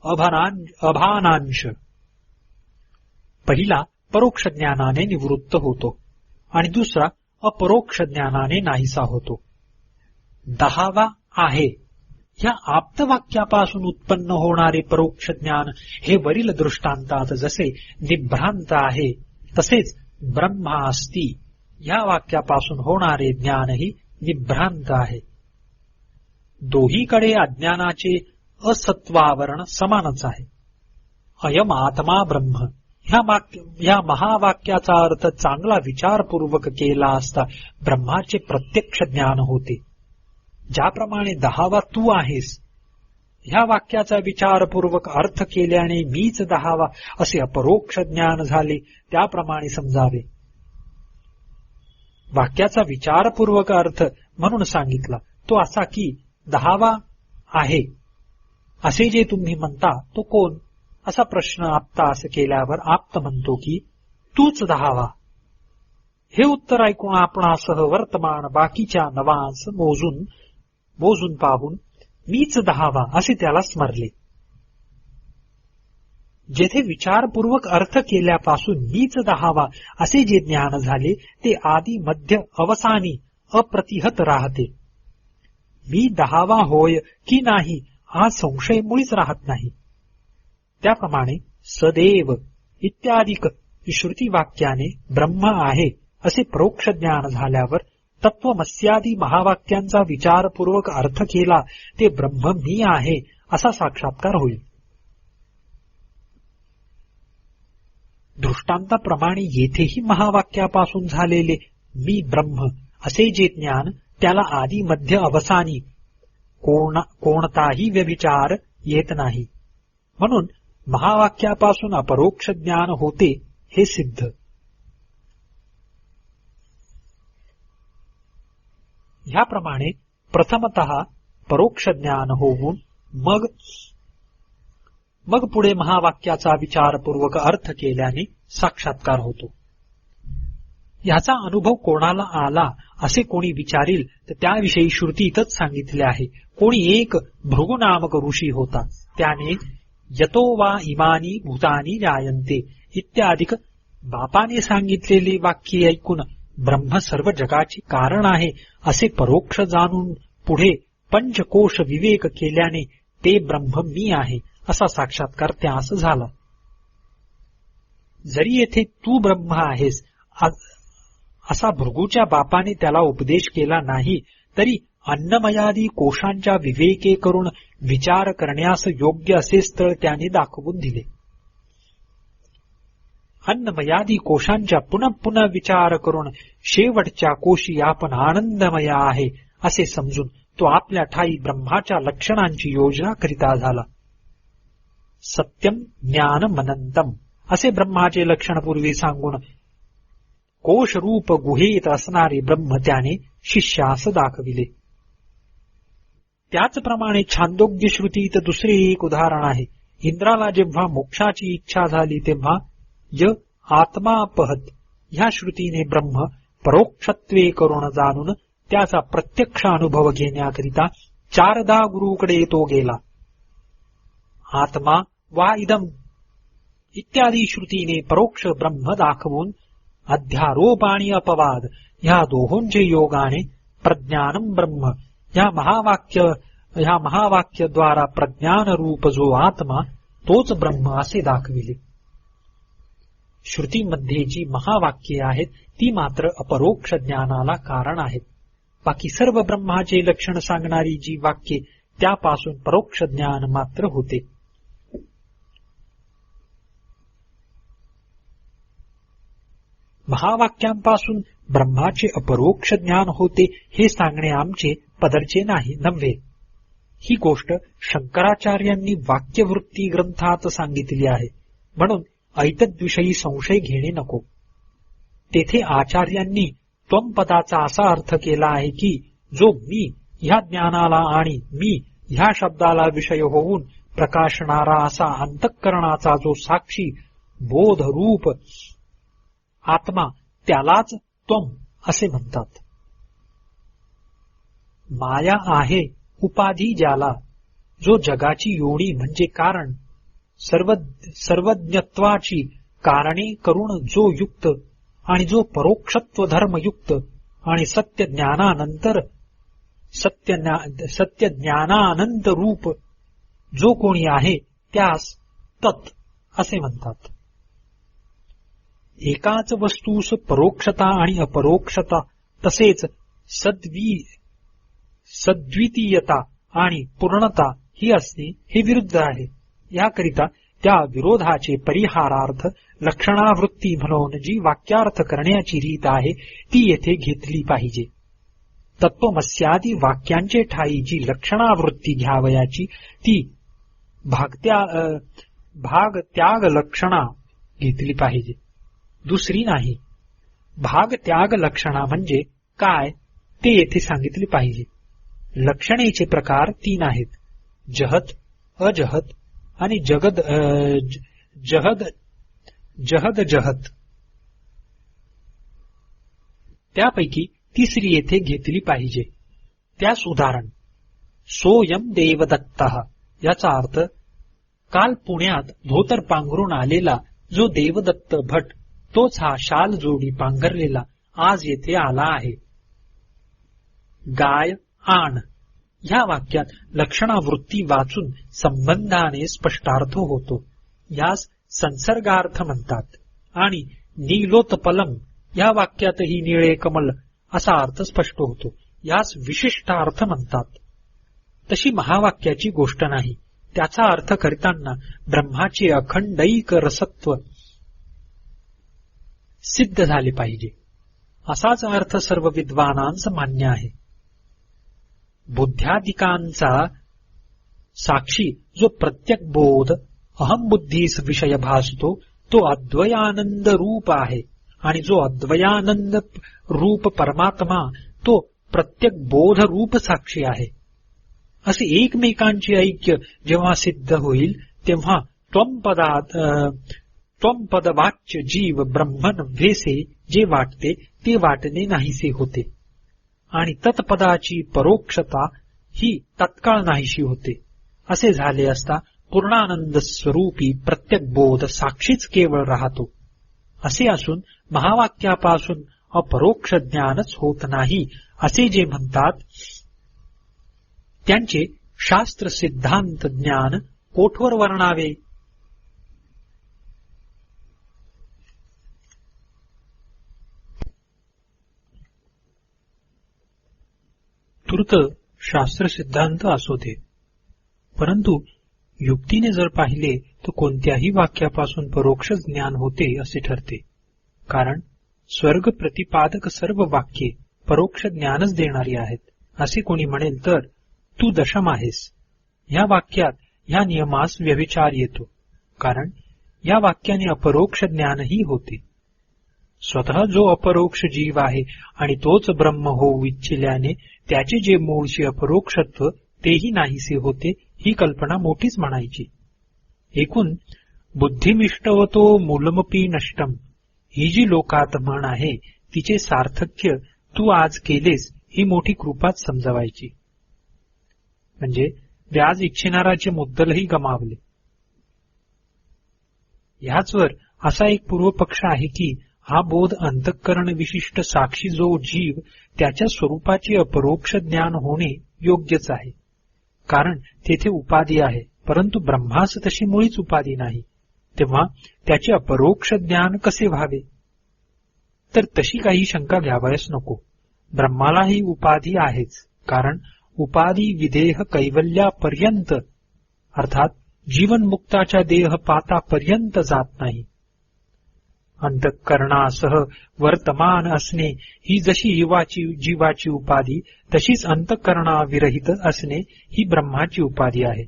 अभानांश. पहिला परोक्ष ज्ञानाने निवृत्त होतो आणि दुसरा अपरोक्ष ज्ञानाने नाहीसा होतो. 10वा आहे ह्या आप्तवाक्यापासून उत्पन्न होणारे परोक्ष ज्ञान हे वरील दृष्टांतात जसे निभ्रांत आहे तसेच ब्रह्मास्ती ह्या वाक्यापासून होणारे ज्ञानही निभ्रांत आहे. दोहीकडे अज्ञानाचे असत्वावरण समानच आहे. अयम आत्मा ब्रह्म ह्या महावाक्याचा अर्थ चांगला विचारपूर्वक केला असता ब्रह्माचे प्रत्यक्ष ज्ञान होते. ज्याप्रमाणे 10वा तू आहेस ह्या वाक्याचा विचारपूर्वक अर्थ केल्याने मीच 10वा असे अपरोक्ष ज्ञान झाले त्याप्रमाणे समजावे. वाक्याचा विचारपूर्वक अर्थ म्हणून सांगितला तो असा की 10वा आहे असे जे तुम्ही म्हणता तो कोण असा प्रश्न आप्तास केल्यावर आप्त म्हणतो की तूच 10वा. हे उत्तर ऐकून आपणासह वर्तमान बाकीच्या नवांस मोजून पाहून मीच 10वा असे त्याला स्मरले. जेथे विचारपूर्वक अर्थ केल्यापासून मीच 10वा असे जे ज्ञान झाले ते आदी मध्य अवसानी अप्रतिहत राहते. मी 10वा होय की नाही हा संशय मुळीच राहत नाही. त्याप्रमाणे सदैव इत्यादिक श्रुती वाक्याने ब्रह्म आहे असे परोक्ष ज्ञान झाल्यावर तत्वमस्यादी महावाक्यांचा विचारपूर्वक अर्थ केला ते ब्रह्म मी आहे असा साक्षात्कार होईल. दृष्टांताप्रमाणे येथेही महावाक्यापासून झालेले मी ब्रह्म असे जे ज्ञान त्याला आदी मध्य अवसानी कोणताही व्यभिचार येत नाही म्हणून महावाक्यापासून अपरोक्ष ज्ञान होते हे सिद्ध. ह्याप्रमाणे प्रथमतः परोक्ष ज्ञान होऊन मग पुढे महावाक्याचा विचारपूर्वक अर्थ केल्याने साक्षात्कार होतो. ह्याचा अनुभव कोणाला आला असे कोणी विचारील तर त्याविषयी श्रुतीतच सांगितले आहे. कोणी एक भृगु नामक ऋषी होता. त्याने यतो वा इमानी भूतानी जायन्ते इत्यादिक बापाने सांगितलेले वाक्य ऐकून ब्रह्म सर्व जगाचे कारण आहे असे परोक्ष जाणून पुढे पंचकोश विवेक केल्याने ते ब्रह्म मी आहे असा साक्षात्कार त्यास झाला. जरी येथे तू ब्रह्म आहेस असा भृगूच्या बापाने त्याला उपदेश केला नाही तरी अन्नमयादी कोशांच्या विवेके करून विचार करण्यास योग्य असे स्थळ त्याने दाखवून दिले. अन्नमयादी कोशांच्या पुन्हा पुन्हा विचार करून शेवटच्या कोशी आपण आनंदमय आहे असे समजून तो आपल्या ठाई ब्रह्माच्या लक्षणांची योजना करिता झाला. सत्यम ज्ञानमनंतम असे ब्रह्माचे लक्षण पूर्वी सांगून कोशरूप गुहेत असणारे ब्रह्म त्याने शिष्यास दाखविले. त्याचप्रमाणे छांदोग्य श्रुतीत दुसरे एक उदाहरण आहे. इंद्राला जेव्हा मोक्षाची इच्छा झाली तेव्हा य आत्मापहत ह्या श्रुतीने ब्रह्म परोक्षत्वे करून जाणून त्याचा प्रत्यक्ष अनुभव घेण्याकरिता 4दा गुरुकडे तो गेला. आत्मा वा इदम इत्यादी श्रुतीने परोक्ष ब्रह्म दाखवून अध्यारोप आणि अपवाद ह्या दोहोंचे योगाने प्रज्ञानम ब्रह्म ह्या महावाक्यद्वारा प्रज्ञान रूप जो आत्मा तोच ब्रह्म असे दाखविले. श्रुतीमध्ये जी महावाक्ये आहेत ती मात्र अपरोक्ष ज्ञानाला कारण आहेत. बाकी सर्व ब्रह्माचे लक्षण सांगणारी जी वाक्ये त्यापासून परोक्ष ज्ञान मात्र होते. महावाक्यांपासून ब्रह्माचे अपरोक्ष ज्ञान होते हे सांगणे आमचे पदरचे नव्हे. ही गोष्ट शंकराचार्यांनी वाक्यवृत्ती ग्रंथात सांगितली आहे. म्हणून ऐतद्विषयी संशय घेणे नको. तेथे आचार्यांनी त्वम पदाचा असा अर्थ केला आहे की जो मी ह्या ज्ञानाला आणि मी ह्या शब्दाला विषय होऊन प्रकाशणारा असा अंतःकरणाचा जो साक्षी बोध रूप आत्मा त्यालाच त्वम असे म्हणतात. माया आहे उपाधी ज्याला जो जगाची योनी म्हणजे कारण सर्वज्ञत्वाची कारणे करून जो युक्त आणि जो परोक्षत्व धर्मयुक्त आणि सत्य ज्ञानानंत रूप जो कोणी आहे त्यास तत् असे म्हणतात. एकाच वस्तूस परोक्षता आणि अपरोक्षता तसेच सद्वितीयता आणि पूर्णता ही असणे हे विरुद्ध आहे. याकरिता त्या विरोधाचे परिहारार्थ लक्षणावृत्ती म्हणून जी वाक्यार्थ करण्याची रीत आहे ती येथे घेतली पाहिजे. तत्त्वमस्यादी वाक्यांचे ठाई जी लक्षणावृत्ती घ्यावयाची ती भाग त्याग लक्षणा घेतली पाहिजे, दुसरी नाही. भाग त्याग लक्षणा म्हणजे काय ते येथे सांगितले पाहिजे. लक्षणेचे प्रकार 3 आहेत: जहत, अजहत आणि जहत. त्यापैकी तिसरी येथे घेतली पाहिजे. त्यास उदाहरण सोयम देवदत्तः याचा अर्थ काल पुण्यात धोतर पांघरून आलेला जो देवदत्त भट तोच हा शाल जोडी पांघरलेला आज येथे आला आहे. गाय आण ह्या वाक्यात लक्षणावृत्ती वाचून संबंधाने स्पष्टार्थ होतो. यास संसर्गार्थ म्हणतात. आणि नीलोत्पलम या वाक्यातही निळे कमल असा अर्थ स्पष्ट होतो. यास विशिष्टार्थ म्हणतात. तशी महावाक्याची गोष्ट नाही. त्याचा अर्थ करताना ब्रह्माचे अखंडैक रसत्व सिद्ध झाले पाहिजे. असाच अर्थ सर्व विद्वानांस मान्य आहे. बुद्ध्यादिकांचा साक्षी जो प्रत्येक बोध अहमबुद्धीस विषय भासतो तो अद्वयानंद रूप आहे आणि जो अद्वयानंद रूप परमात्मा तो प्रत्येक बोध रूप साक्षी आहे. असे एकमेकांचे ऐक्य जेव्हा सिद्ध होईल तेव्हा त्वम पदवाच्य जीव ब्रह्मन भेसे जे वाटते ते वाटणे नाहीसे होते आणि तत्पदाची परोक्षता ही तत्काळ नाहीशी होते. असे झाले असता पूर्णानंद स्वरूपी प्रत्येक बोध साक्षीच केवळ राहतो. असे असून महावाक्यापासून अपरोक्ष ज्ञानच होत नाही असे जे म्हणतात त्यांचे शास्त्र सिद्धांत ज्ञान कोठवर वर्णावे. तूर्त शास्त्र सिद्धांत असो दे, परंतु युक्तीने जर पाहिले तर कोणत्याही वाक्यापासून परोक्ष ज्ञान होते असे ठरते. कारण स्वर्ग प्रतिपादक सर्व वाक्ये परोक्ष ज्ञानच देणारी आहेत. असे कोणी म्हणेल तर तू दशम आहेस. या वाक्यात या नियमास व्यभिचार येतो, कारण या वाक्याने अपरोक्ष ज्ञानही होते. स्वतः जो अपरोक्ष जीव आहे आणि तोच ब्रह्म होऊ इच्छिल्याने त्याचे जे मूळशी अपरोक्षत्व तेही नाहीसे होते, ही कल्पना मोठीच म्हणायची. एकूण बुद्धिमिष्टवतो मूलमपी नष्टम ही जी लोकात म्हण आहे तिचे सार्थक्य तू आज केलेस ही मोठी कृपाच समजवायची. म्हणजे व्याज इच्छिणाराचे मुद्दलही गमावले. ह्याचवर असा एक पूर्वपक्ष आहे की हा बोध अंतःकरण विशिष्ट साक्षी जो जीव त्याच्या स्वरूपाचे अपरोक्ष ज्ञान होणे योग्यच आहे. कारण तेथे उपाधी आहे, परंतु ब्रह्मास तशी मुळीच उपाधी नाही. तेव्हा त्याचे अपरोक्ष ज्ञान कसे व्हावे? तर तशी काही शंका घ्यावयास नको. ब्रह्मालाही उपाधी आहेच, कारण उपाधी विदेह कैवल्यापर्यंत अर्थात जीवनमुक्ताच्या देहपातापर्यंत जात नाही. अंतःकरणासह वर्तमान असणे ही जशी जीवाची उपाधी, तशीच अंतःकरणाविरहित असणे ही ब्रह्माची उपाधी आहे.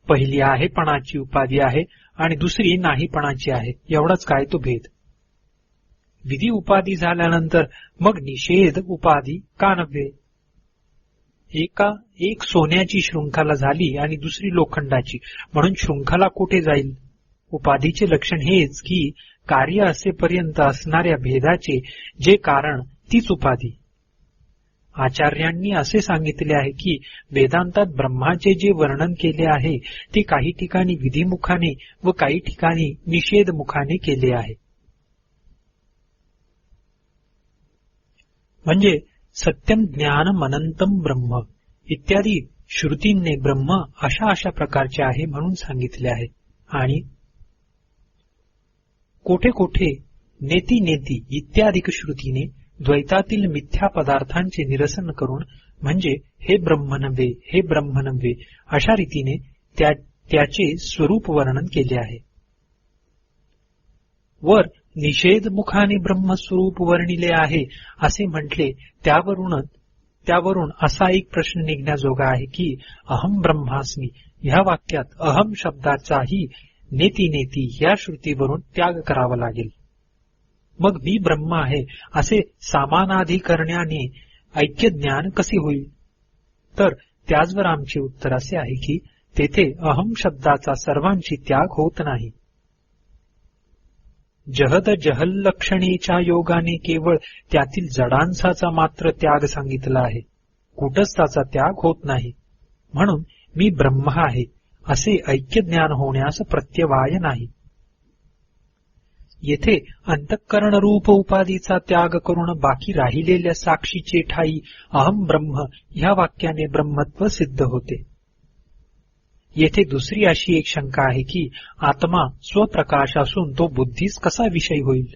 पहिली आहेपणाची उपाधी आहे आणि दुसरी नाहीपणाची आहे. एवढाच काय तो भेद. विधी उपाधी झाल्यानंतर मग निषेध उपाधी का नव्हे? एक सोन्याची शृंखला झाली आणि दुसरी लोखंडाची, म्हणून शृंखला कुठे जाईल? उपाधीचे लक्षण हेच की कार्य असेपर्यंत असणाऱ्या भेदाचे जे कारण तीच उपाधी. आचार्यांनी असे सांगितले आहे की वेदांतात ब्रह्माचे जे वर्णन केले आहे ते काही ठिकाणी विधिमुखाने व काही ठिकाणी निषेधमुखाने केले आहे. म्हणजे सत्यम ज्ञानम अनंतम ब्रह्म इत्यादी श्रुतींनी ब्रह्म अशा प्रकारचे आहे म्हणून सांगितले आहे. आणि कोठे कोठे नेती नेती इत्यादिक श्रुतीने द्वैतातील मिथ्या पदार्थांचे निरसन करून म्हणजे हे ब्रह्म नव्हे, हे ब्रह्म नव्हे अशा रीतीने त्याचे स्वरूप वर्णन केले आहे. वर निषेधमुखाने ब्रह्मस्वरूप वर्णिले आहे असे म्हटले, त्यावरून असा एक प्रश्न निघण्याजोगा आहे की अहम ब्रह्मास्मी ह्या वाक्यात अहम शब्दाचाही नेती नेती ह्या श्रुतीवरून त्याग करावा लागेल. मग मी ब्रह्म आहे असे सामानाधिकरण्याने ऐक्यज्ञान कसे होईल? तर त्याचवर आमचे उत्तर असे आहे की तेथे अहम शब्दाचा सर्वांची त्याग होत नाही. जहद जहल्लक्षणेच्या योगाने केवळ त्यातील जडांसाचा मात्र त्याग सांगितला आहे, कुटस्थाचा त्याग होत नाही. म्हणून मी ब्रह्म आहे असे ऐक्यज्ञान होण्यास प्रत्यवाय नाही. येथे अंतःकरणरूप उपाधीचा त्याग करून बाकी राहिलेल्या साक्षीचे ठाई अहम ब्रह्म ह्या वाक्याने ब्रह्मत्व सिद्ध होते. येथे दुसरी अशी एक शंका आहे की आत्मा स्वप्रकाश असून तो बुद्धीस कसा विषय होईल?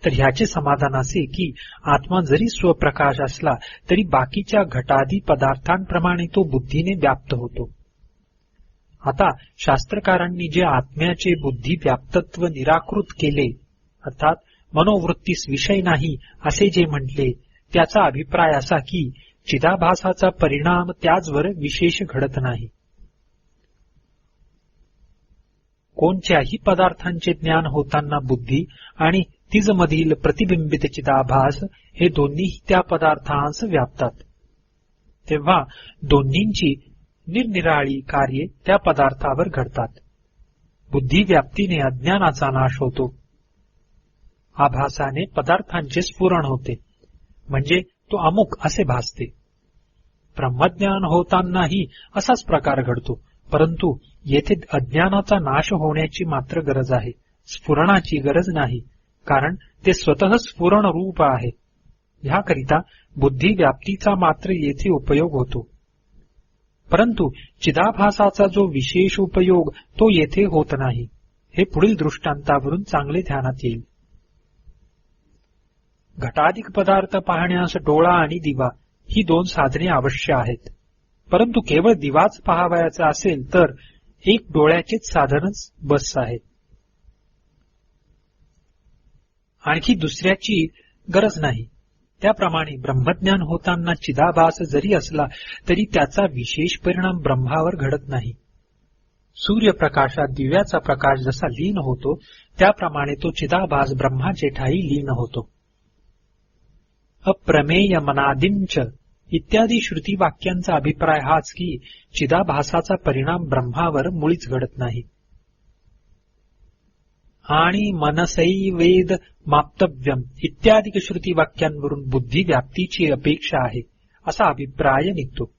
तर ह्याचे समाधान असे की आत्मा जरी स्वप्रकाश असला तरी बाकीच्या घटादी पदार्थांप्रमाणे तो बुद्धीने व्याप्त होतो. आता शास्त्रकारांनी जे आत्म्याचे बुद्धी व्याप्तत्व निराकृत केले अर्थात मनोवृत्तीस विषय नाही असे जे म्हटले, त्याचा अभिप्राय असा की चिदाभासाचा परिणाम त्याचवर विशेष घडत नाही. कोणत्याही पदार्थांचे ज्ञान होताना बुद्धी आणि तिजमधील प्रतिबिंबित चिदाभास हे दोन्ही त्या पदार्थांस व्यापतात. तेव्हा दोन्हींची निरनिराळी कार्ये त्या पदार्थावर घडतात. बुद्धी व्याप्तीने अज्ञानाचा नाश होतो. आभासाने पदार्थांचे स्फुरण होते, म्हणजे तो अमुक असे भासते. ब्रह्मज्ञान होतानाही असाच प्रकार घडतो, परंतु येथे अज्ञानाचा नाश होण्याची मात्र गरज आहे, स्फुरणाची गरज नाही, कारण ते स्वतः स्फुरण रूप आहे. ह्याकरिता बुद्धी व्याप्तीचा मात्र येथे उपयोग होतो, परंतु चिदाभासाचा जो विशेष उपयोग तो येथे होत नाही. हे पुढील दृष्टांतावरून चांगले ध्यानात येईल. घटाधिक पदार्थ पाहण्यास डोळा आणि दिवा ही दोन साधने आवश्यक आहेत, परंतु केवळ दिवाच पाहावयाचा असेल तर एक डोळ्याचेच साधनच बस आहे, आणखी दुसऱ्याची गरज नाही. त्याप्रमाणे ब्रह्मज्ञान होताना चिदाभास जरी असला तरी त्याचा विशेष परिणाम ब्रह्मावर घडत नाही. सूर्यप्रकाशात दिव्याचा प्रकाश जसा लीन होतो त्याप्रमाणे तो चिदाभास ब्रह्माचे ठाई लीन होतो. अप्रमेय मनादिंच इत्यादी श्रुती वाक्यांचा अभिप्राय हाच की चिदाभासाचा परिणाम ब्रह्मावर मुळीच घडत नाही. आणि मनसै वेद माप्तव्यम इत्यादी श्रुती वाक्यांवरून बुद्धी व्याप्तीची अपेक्षा आहे असा अभिप्राय निघतो.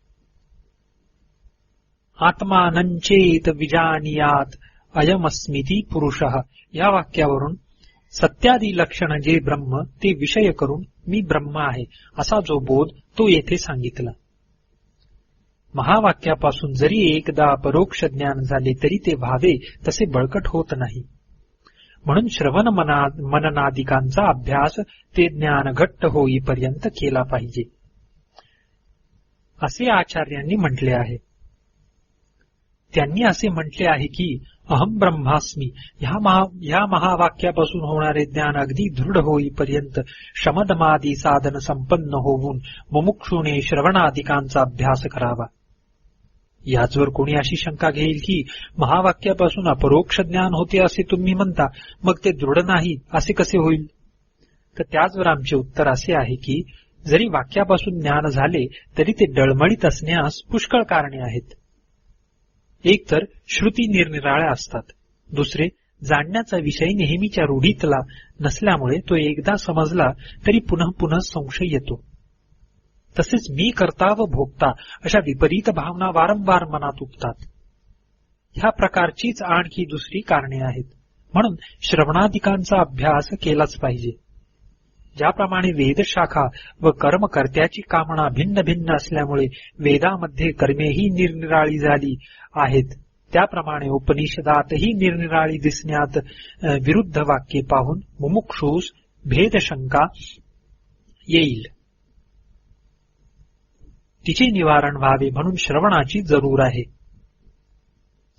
आत्मानंचेत विजानीयात अयमस्मिती पुरुषः या वाक्यावरून सत्यादी लक्षण जे ब्रह्म ते विषय करून मी ब्रह्म आहे असा जो बोध तो येथे सांगितला. महावाक्यापासून जरी एकदा परोक्ष ज्ञान झाले तरी ते व्हावे तसे बळकट होत नाही. म्हणून श्रवण मननादिकांचा अभ्यास ते ज्ञान घट्ट होईपर्यंत केला पाहिजे असे आचार्यांनी म्हटले आहे. त्यांनी असे म्हटले आहे की अहम ब्रह्मास्मी ह्या महावाक्यापासून होणारे ज्ञान अगदी दृढ होईपर्यंत शमदमादी साधन संपन्न होऊन मुमुक्षुने श्रवणादिकांचा अभ्यास करावा. याचवर कोणी अशी शंका घेईल की महावाक्यापासून अपरोक्ष ज्ञान होते असे तुम्ही म्हणता, मग ते दृढ नाही असे कसे होईल? तर त्याचवर आमचे उत्तर असे आहे की जरी वाक्यापासून ज्ञान झाले तरी ते डळमळीत असण्यास पुष्कळ कारणे आहेत. एक तर श्रुती निरनिराळ्या असतात, दुसरे जाणण्याचा विषय नेहमीच्या रूढीतला नसल्यामुळे तो एकदा समजला तरी पुन्हा पुन्हा संशय येतो. तसेच मी करता व भोगता अशा विपरीत भावना वारंवार मनात उठतात. ह्या प्रकारचीच आणखी दुसरी कारणे आहेत. म्हणून श्रवणादिकांचा अभ्यास केलाच पाहिजे. ज्याप्रमाणे वेदशाखा व कर्मकर्त्याची कामना भिन्न भिन्न असल्यामुळे वेदामध्ये कर्मेही निरनिराळी झाली आहेत, त्याप्रमाणे उपनिषदातही निरनिराळी दिसण्यात विरुद्ध वाक्ये पाहून मुमुक्षूस भेदशंका येईल. तिचे निवारण व्हावे म्हणून श्रवणाची जरूर आहे.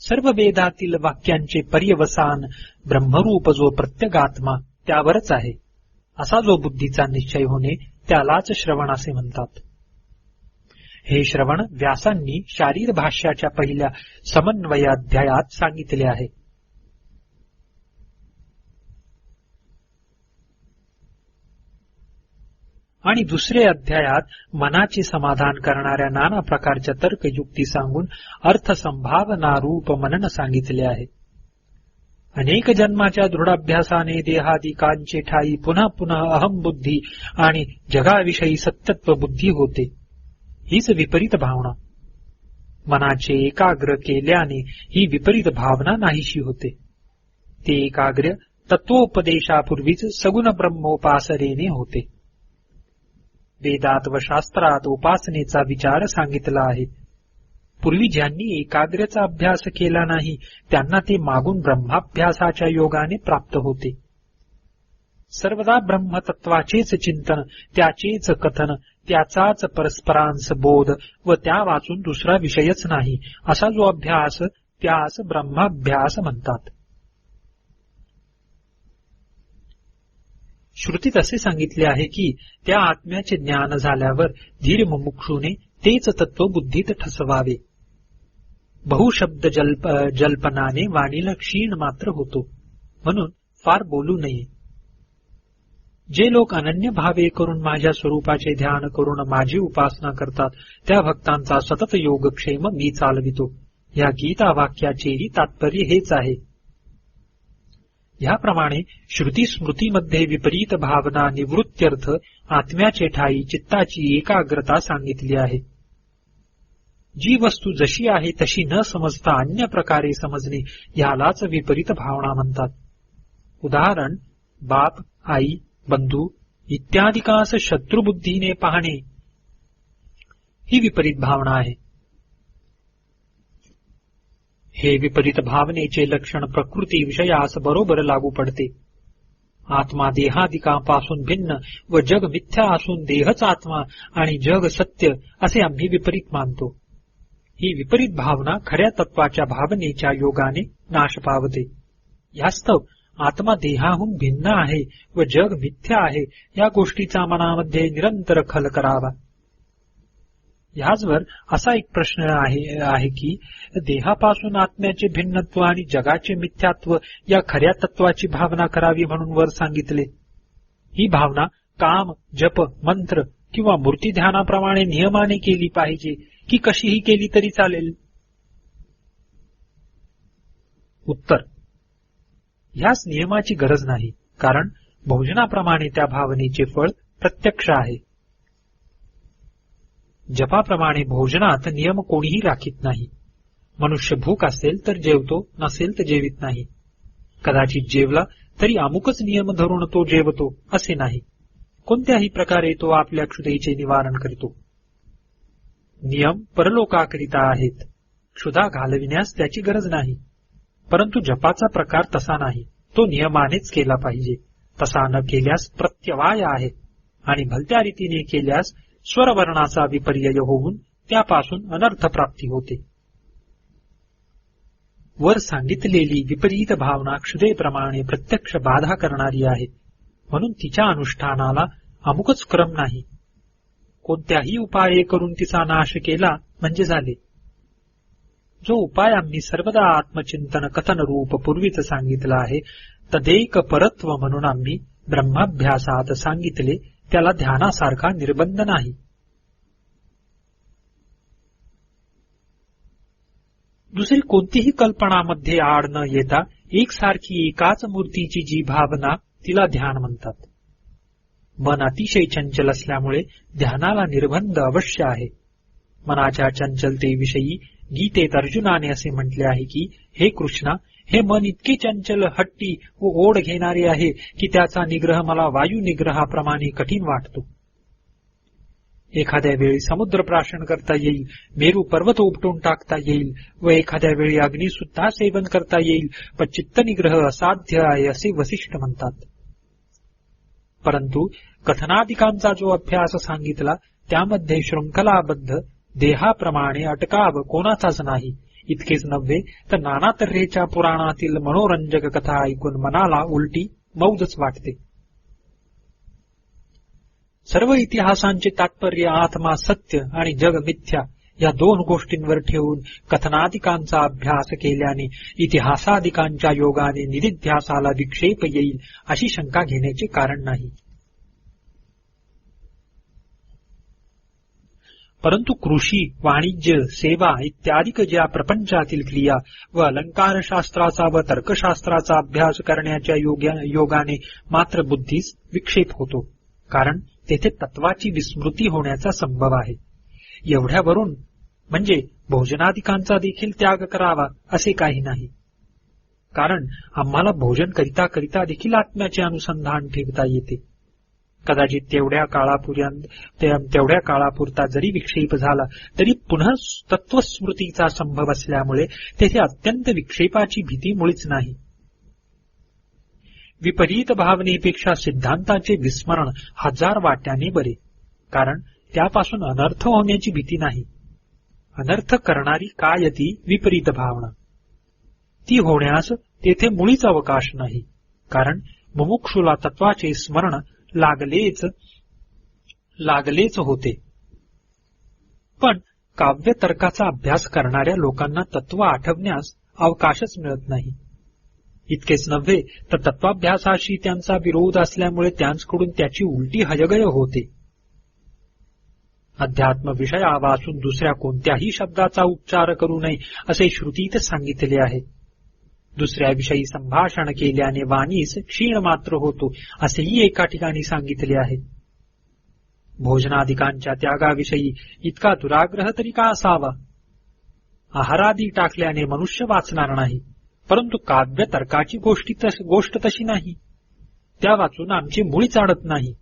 सर्व वेदातील वाक्यांचे पर्यवसान ब्रह्मरूप जो प्रत्यगात्मा त्यावरच आहे असा जो बुद्धीचा निश्चय होणे त्यालाच श्रवण असे म्हणतात. हे श्रवण व्यासांनी शारीर भाष्याच्या पहिल्या समन्वयाध्यायात सांगितले आहे. आणि दुसरे अध्यायात मनाचे समाधान करणाऱ्या नाना प्रकारच्या तर्कयुक्ती सांगून अर्थसंभावनारूप मनन सांगितले आहे. अनेक जन्माच्या दृढाभ्यासाने देहादिकांचे ठाई पुन्हा पुन्हा अहम बुद्धी आणि जगाविषयी सत्यत्व बुद्धी होते. हीच विपरीत भावना. मनाचे एकाग्र केल्याने ही विपरीत भावना नाहीशी होते. ते एकाग्र तत्वोपदेशापूर्वीच सगुण ब्रह्मोपासनेने होते. वेदात व शास्त्रात उपासनेचा विचार सांगितला आहे. पूर्वी ज्यांनी एकाग्रचा अभ्यास केला नाही त्यांना ते मागून ब्रह्माभ्यासाच्या योगाने प्राप्त होते. सर्वदा ब्रह्मतत्वाचेच चिंतन, त्याचेच कथन, त्याचाच परस्परांस बोध व त्या वाचून दुसरा विषयच नाही असा जो अभ्यास त्यास ब्रह्माभ्यास म्हणतात. श्रुतीत असे सांगितले आहे की त्या आत्म्याचे ज्ञान झाल्यावर धीर मुमुक्षूने तेच तत्व बुद्धीत ठसवावे. बहुशब्द जल्पनाने वाणीला क्षीण मात्र होतो, म्हणून फार बोलू नये. जे लोक अनन्य भावे करून माझ्या स्वरूपाचे ध्यान करून माझी उपासना करतात त्या भक्तांचा सतत योगक्षेम मी चालवितो. या गीता वाक्याचेही तात्पर्य हेच आहे. ह्याप्रमाणे श्रुती स्मृतीमध्ये विपरीत भावना निवृत्त्यर्थ आत्म्याचे ठाई चित्ताची एकाग्रता सांगितली आहे. जी वस्तू जशी आहे तशी न समजता अन्य प्रकारे समजणे यालाच विपरीत भावना म्हणतात. उदाहरण, बाप, आई, बंधू इत्यादिकांस शत्रुबुद्धीने पाहणे ही विपरीत भावना आहे. हे विपरीत भावनेचे लक्षण प्रकृती विषयास बरोबर लागू पडते. आत्मा देहादिकांपासून भिन्न व जग मिथ्या असून देहच आत्मा आणि जग सत्य असे आम्ही विपरीत मानतो. ही विपरीत भावना खऱ्या तत्वाच्या भावनेच्या योगाने नाश पावते. यास्तव आत्मा देहाहून भिन्न आहे व जग मिथ्या आहे या गोष्टीचा मनामध्ये निरंतर खल करावा. ह्याचवर असा एक प्रश्न आहे की देहापासून आत्म्याचे भिन्नत्व आणि जगाचे मिथ्यात्व या खऱ्या तत्वाची भावना करावी म्हणून वर सांगितले. ही भावना काम, जप, मंत्र किंवा मूर्ती ध्यानाप्रमाणे नियमाने केली पाहिजे की कशीही केली तरी चालेल? उत्तर, ह्याच नियमाची गरज नाही, कारण भोजनाप्रमाणे त्या भावनेचे फळ प्रत्यक्ष आहे. जपाप्रमाणे भोजनात नियम कोणीही राखीत नाही. मनुष्य भूक असेल तर जेवतो, नसेल तर जेवित नाही. कदाचित जेवला तरी अमुकच नियम धरून तो जेवतो असे नाही. कोणत्याही प्रकारे तो आपल्या क्षुधेचे निवारण करतो. नियम परलोकाकरिता आहेत. क्षुधा घालविण्यास त्याची गरज नाही. परंतु जपाचा प्रकार तसा नाही. तो नियमानेच केला पाहिजे. तसा न केल्यास प्रत्यवाय आहे आणि भलत्या रीतीने केल्यास स्वरवर्णाचा विपर्यय होऊन त्यापासून अनर्थ प्राप्ती होते. वर सांगितलेली विपरीत भावना क्षुधेप्रमाणे प्रत्यक्ष बाधा करणारी आहे, म्हणून तिच्या अनुष्ठानाला अमुकच क्रम नाही. कोणत्याही उपाये करून तिचा नाश केला म्हणजे झाले. जो उपाय आम्ही सर्वदा आत्मचिंतन कथन रूप पूर्वीच सांगितला आहे तदेक परत्व म्हणून आम्ही ब्रह्माभ्यासात सांगितले, त्याला ध्यानासारखा निर्बंध नाही. दुसरी कोणतीही कल्पनामध्ये आड न येता एकसारखी एकाच मूर्तीची जी भावना तिला ध्यान म्हणतात. मन अतिशय चंचल असल्यामुळे ध्यानाला निर्बंध अवश्य आहे. मनाच्या चंचलतेविषयी गीतेत अर्जुनाने असे म्हटले आहे की, हे कृष्णा, हे मन इतके चंचल, हट्टी व ओढ घेणारे आहे की त्याचा निग्रह मला वायू निग्रहाप्रमाणे कठीण वाटतो. एखाद्या वेळी समुद्र प्राशन करता येईल, मेरू पर्वत उपटून टाकता येईल व एखाद्या वेळी अग्नी सुद्धा सेवन करता येईल, पण चित्तनिग्रह असाध्य आहे असे वसिष्ठ म्हणतात. परंतु कथनादिकांचा जो अभ्यास सांगितला त्यामध्ये शृंखलाबद्ध देहाप्रमाणे अटकाव कोणाचाच नाही. इतकेच नव्हे तर नाना तऱ्हेच्या पुराणातील मनोरंजक कथा ऐकून मनाला उलटी मौजच वाटते. सर्व इतिहासांचे तात्पर्य आत्मा सत्य आणि जग मिथ्या या दोन गोष्टींवर ठेवून कथनादिकांचा अभ्यास केल्याने इतिहासादिकांच्या योगाने निदिध्यासाला विक्षेप येईल अशी शंका घेण्याचे कारण नाही. परंतु कृषी, वाणिज्य, सेवा इत्यादिक ज्या प्रपंचातील क्रिया व अलंकारशास्त्राचा व तर्कशास्त्राचा अभ्यास करण्याच्या योगाने मात्र बुद्धीस विक्षेप होतो, कारण तेथे तत्वाची विस्मृती होण्याचा संभव आहे. एवढ्यावरून म्हणजे भोजनादिकांचा देखील त्याग करावा असे काही नाही, कारण आम्हाला भोजन करिता करिता देखील आत्म्याचे अनुसंधान ठेवता येते. कदाचित तेवढ्या काळापुरता जरी विक्षेप झाला तरी पुन्हा तत्वस्मृतीचा संभव असल्यामुळे तेथे अत्यंत विक्षेपाची भीती मुळीच नाही. विपरीत भावनेपेक्षा सिद्धांताचे विस्मरण 1000 वाट्याने बरे, कारण त्यापासून अनर्थ होण्याची भीती नाही. अनर्थ करणारी काय ती विपरीत भावना, ती होण्यास तेथे मुळीच अवकाश नाही, कारण मुमुक्षुला तत्वाचे स्मरण लागलेच होते. पण काव्यतर्काचा अभ्यास करणाऱ्या लोकांना तत्व आठवण्यास अवकाशच मिळत नाही. इतकेच नव्हे तर तत्वाभ्यासाशी त्यांचा विरोध असल्यामुळे त्यांच्याकडून त्याची उलटी हयगय होते. अध्यात्म विषयावाचून दुसऱ्या कोणत्याही शब्दाचा उच्चार करू नये असे श्रुतीत सांगितले आहे. दुसऱ्याविषयी संभाषण केल्याने वाणीस क्षीण मात्र होतो असेही एका ठिकाणी सांगितले आहे. भोजनादिकांच्या त्यागाविषयी इतका दुराग्रह तरी का असावा? आहारादी टाकल्याने मनुष्य वाचणार नाही, परंतु काव्य तर्काची गोष्ट तशी नाही. त्या वाचून आमची मुळीच अडत नाही.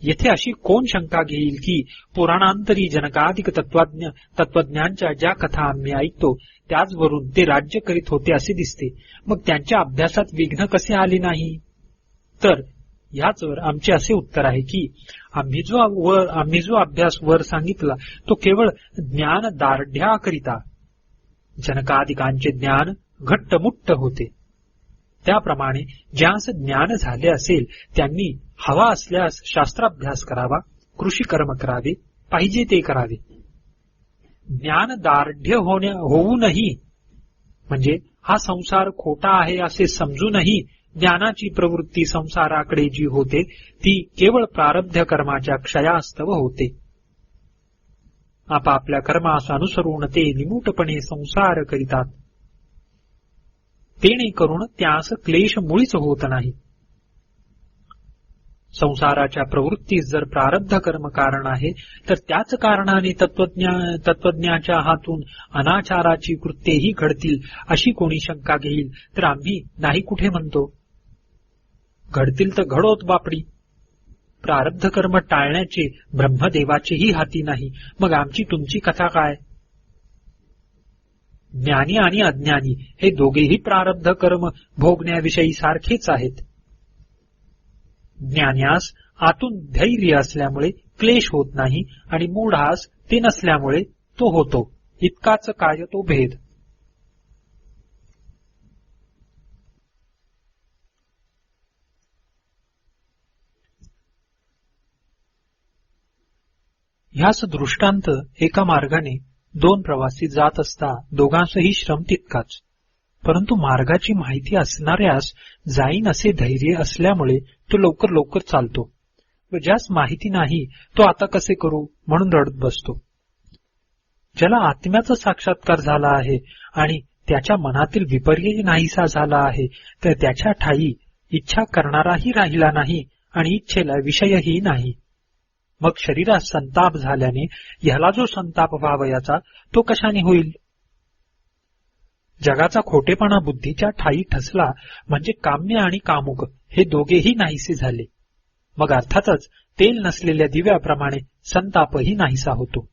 येथे अशी कोण शंका घेईल की पुराणांतरी जनकाधिक तत्वज्ञांच्या ज्या कथा आम्ही ऐकतो त्याचवरून ते राज्य करीत होते असे दिसते, मग त्यांच्या अभ्यासात विघ्न कसे आले नाही? तर ह्याचवर आमचे असे उत्तर आहे की आम्ही जो अभ्यास वर सांगितला तो केवळ ज्ञान दार्ढ्याकरिता. जनकादिकांचे ज्ञान घट्टमुट्ट होते. त्याप्रमाणे ज्यास ज्ञान झाले असेल त्यांनी हवा असल्यास शास्त्राभ्यास करावा, कृषी कर्म करावे, पाहिजे ते करावे. ज्ञान दार्ढ्य होऊनही म्हणजे हा संसार खोटा आहे असे समजूनही ज्ञानाची प्रवृत्ती संसाराकडे जी होते ती केवळ प्रारब्ध कर्माच्या क्षयास्तव होते. आपापल्या कर्मास अनुसरून ते निमूटपणे संसार करीतात. तेणे करून त्यास क्लेश मुळीच होत नाही. संसाराच्या प्रवृत्तीस जर प्रारब्ध कर्म कारण आहे तर त्याच कारणाने तत्वज्ञाच्या हातून अनाचाराची कृत्येही घडतील अशी कोणी शंका घेईल तर आम्ही नाही कुठे म्हणतो. घडतील तर घडोत बापडी. प्रारब्ध कर्म टाळण्याचे ब्रह्मदेवाचेही हाती नाही, मग आमची तुमची कथा काय? ज्ञानी आणि अज्ञानी हे दोघेही प्रारब्ध कर्म भोगण्याविषयी सारखेच आहेत. ज्ञान्यास आतून धैर्य असल्यामुळे क्लेश होत नाही आणि मूढास ते नसल्यामुळे तो होतो. इतकाच काय तो भेद. ह्यास दृष्टांत एका मार्गाने दोन प्रवासी जात असता दोघांसही श्रम तितकाच, परंतु मार्गाची माहिती असणाऱ्यास जाईन असे धैर्य असल्यामुळे तो लवकर लवकर चालतो व ज्यास माहिती नाही तो आता कसे करू म्हणून रडत बसतो. ज्याला आत्म्याचा साक्षात्कार झाला आहे आणि त्याच्या मनातील विपर्य नाहीसा झाला आहे तर त्याच्या ठायी इच्छा करणाराही राहिला नाही आणि इच्छेला विषयही नाही. मग शरीरात संताप झाल्याने ह्याला जो संताप व्हावयाचा तो कशाने होईल? जगाचा खोटेपणा बुद्धीच्या ठायी ठसला म्हणजे काम्य आणि कामुक हे दोघेही नाहीसे झाले. मग अर्थातच तेल नसलेल्या दिव्याप्रमाणे संतापही नाहीसा होतो.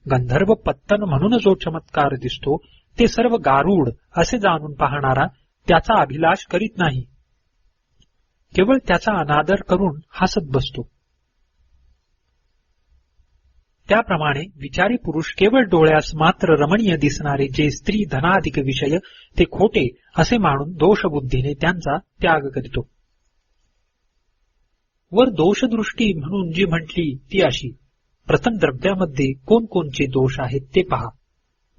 गंधर्व पत्तन म्हणून जो चमत्कार दिसतो ते सर्व गारूड असे जाणून पाहणारा त्याचा अभिलाष करीत नाही, केवळ त्याचा अनादर करून हसत बसतो. त्याप्रमाणे विचारी पुरुष केवळ डोळ्यास मात्र रमणीय दिसणारे जे स्त्री धनाधिक विषय ते खोटे असे मानून दोषबुद्धीने त्यांचा त्याग करतो. वर दोषदृष्टी म्हणून जी म्हटली ती अशी: प्रथम द्रव्यामध्ये कोणकोणचे दोष आहेत ते पहा.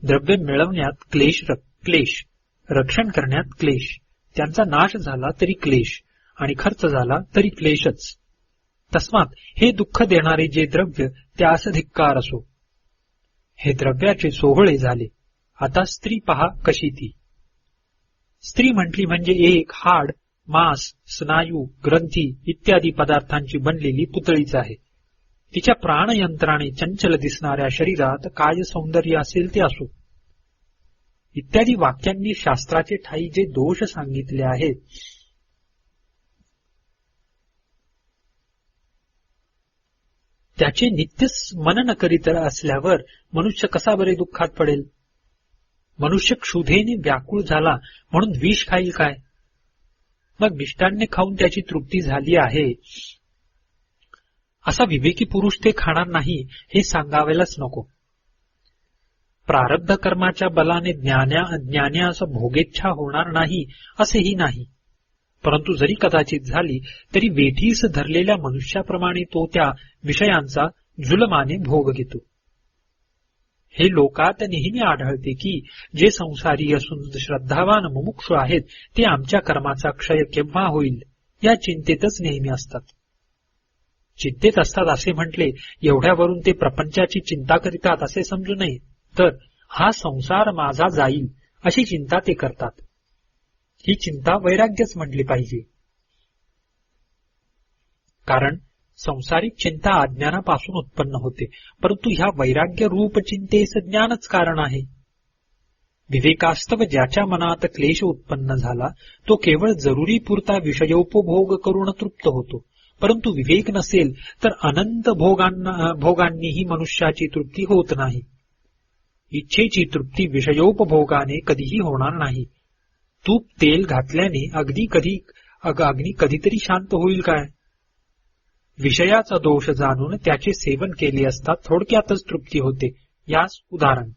द्रव्य मिळवण्यात क्लेश, रक्षण करण्यात क्लेश, त्यांचा नाश झाला तरी क्लेश आणि खर्च झाला तरी क्लेशच. तस्मात हे दुःख देणारे जे द्रव्य त्यास धिक्कार असो. हे द्रव्याचे सोहळे झाले. आता स्त्री पहा कशी ती. स्त्री म्हटली म्हणजे एक हाड, मांस, स्नायू, ग्रंथी इत्यादी पदार्थांची बनलेली पुतळीच आहे. तिच्या प्राणयंत्राने चंचल दिसणाऱ्या शरीरात काय सौंदर्य असेल ते असो. इत्यादी वाक्यांनी शास्त्राचे ठायी जे दोष सांगितले आहेत त्याचे नित्य मनन करीत असल्यावर मनुष्य कसा बरे दुःखात पडेल? मनुष्य क्षुधेने व्याकुळ झाला म्हणून विष खाईल काय? मग मिष्टान्य खाऊन त्याची तृप्ती झाली आहे असा विवेकी पुरुष ते खाणार नाही हे सांगावेलाच नको. प्रारब्ध कर्माच्या बलाने ज्ञान्यास भोगेच्छा होणार नाही असेही नाही, परंतु जरी कदाचित झाली तरी वेठीस धरलेल्या मनुष्याप्रमाणे तो त्या विषयांचा जुलमाने भोग घेतो. हे लोकात नेहमी आढळते की जे संसारी असून श्रद्धावान मुमुक्षु आहेत ते आमच्या कर्माचा क्षय केव्हा होईल या चिंतेतच नेहमी असतात. चिंतेत असतात असे म्हटले एवढ्यावरून ते प्रपंचाची चिंता करीतात असे समजू नये, तर हा संसार माझा जाईल अशी चिंता ते करतात. ही चिंता वैराग्यच म्हणली पाहिजे. कारण संसारिक चिंता अज्ञानापासून उत्पन्न होते, परंतु ह्या वैराग्य रूप चिंतेस ज्ञानच कारण आहे. विवेकास्तव ज्याच्या मनात क्लेश उत्पन्न झाला तो केवळ जरुरी पुरता विषयोपभोग करून तृप्त होतो, परंतु विवेक नसेल तर अनंत भोगांनीही मनुष्याची तृप्ती होत नाही. इच्छेची तृप्ती विषयोपभोगाने कधीही होणार नाही. तूप तेल घातल्याने अग्नी कधीतरी शांत होईल काय? विषयाचा दोष जाणून त्याचे सेवन केले असता थोडक्यातच तृप्ती होते. यास उदाहरण,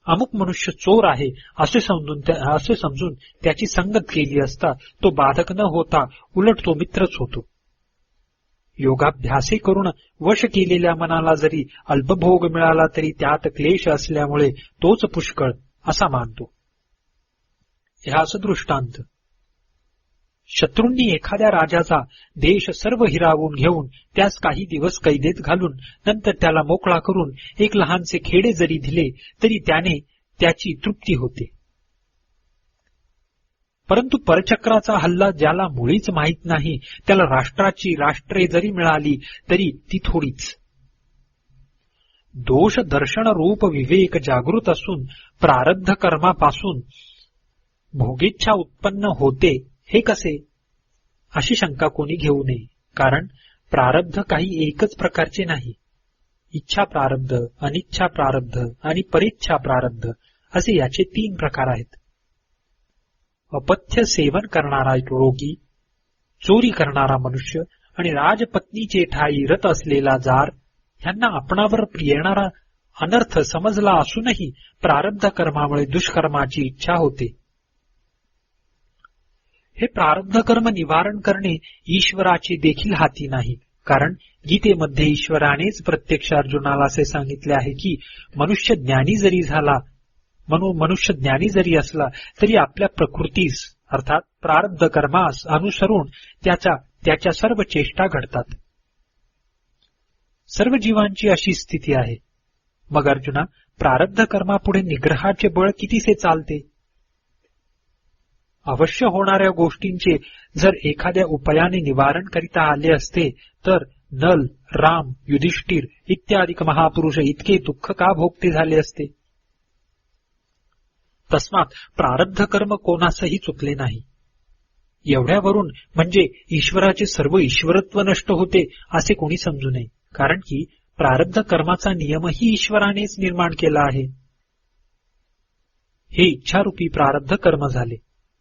अमुक मनुष्य चोर आहे असे समजून त्याची संगत केली असता तो बाधक न होता उलट तो मित्रच होतो. योगाभ्यासे करून वश केलेल्या मनाला जरी अल्पभोग मिळाला तरी त्यात क्लेश असल्यामुळे तोच पुष्कळ असा मानतो. ह्याच दृष्टांत, शत्रूंनी एखाद्या राजाचा देश सर्व हिरावून घेऊन त्यास काही दिवस कैदेत घालून नंतर त्याला मोकळा करून एक लहानसे खेडे जरी दिले तरी त्याने त्याची तृप्ती होते. परंतु परचक्राचा हल्ला ज्याला मुळीच माहीत नाही त्याला राष्ट्रे जरी मिळाली तरी ती थोडीच. दोष दर्शन रूप विवेक जागृत असून प्रारब्ध कर्मापासून भोगेच्छा उत्पन्न होते हे कसे, अशी शंका कोणी घेऊ नये. कारण प्रारब्ध काही एकच प्रकारचे नाही. इच्छा प्रारब्ध, अनिच्छा प्रारब्ध आणि परेच्छा प्रारब्ध असे याचे 3 प्रकार आहेत. अपथ्य सेवन करणारा रोगी, चोरी करणारा मनुष्य आणि राजपत्नीचे ठाई रत असलेला जार ह्यांना आपणावर येणारा अनर्थ समजला असूनही प्रारब्ध कर्मामुळे दुष्कर्माची इच्छा होते. हे प्रारब्ध कर्म निवारण करणे ईश्वराचे देखील हाती नाही. कारण गीतेमध्ये ईश्वरानेच प्रत्यक्ष अर्जुनाला असे सांगितले आहे की मनुष्य ज्ञानी जरी असला तरी आपल्या प्रकृतीस अर्थात प्रारब्ध कर्मास अनुसरून त्याच्या सर्व चेष्टा घडतात. सर्व जीवांची अशी स्थिती आहे. मग अर्जुना, प्रारब्ध कर्मापुढे निग्रहाचे बळ कितीसे चालते? अवश्य होणाऱ्या गोष्टींचे जर एखाद्या उपायाने निवारण करिता आले असते तर नल, राम, युधिष्ठिर इत्यादी महापुरुष इतके दुःख का भोगते झाले असते? तस्मात प्रारब्ध कर्म कोणासही चुकले नाही. एवढ्यावरून म्हणजे ईश्वराचे सर्व ईश्वरत्व नष्ट होते असे कोणी समजू नये. कारण की प्रारब्ध कर्माचा नियमही ईश्वरानेच निर्माण केला आहे. हे इच्छारूपी प्रारब्ध कर्म झाले.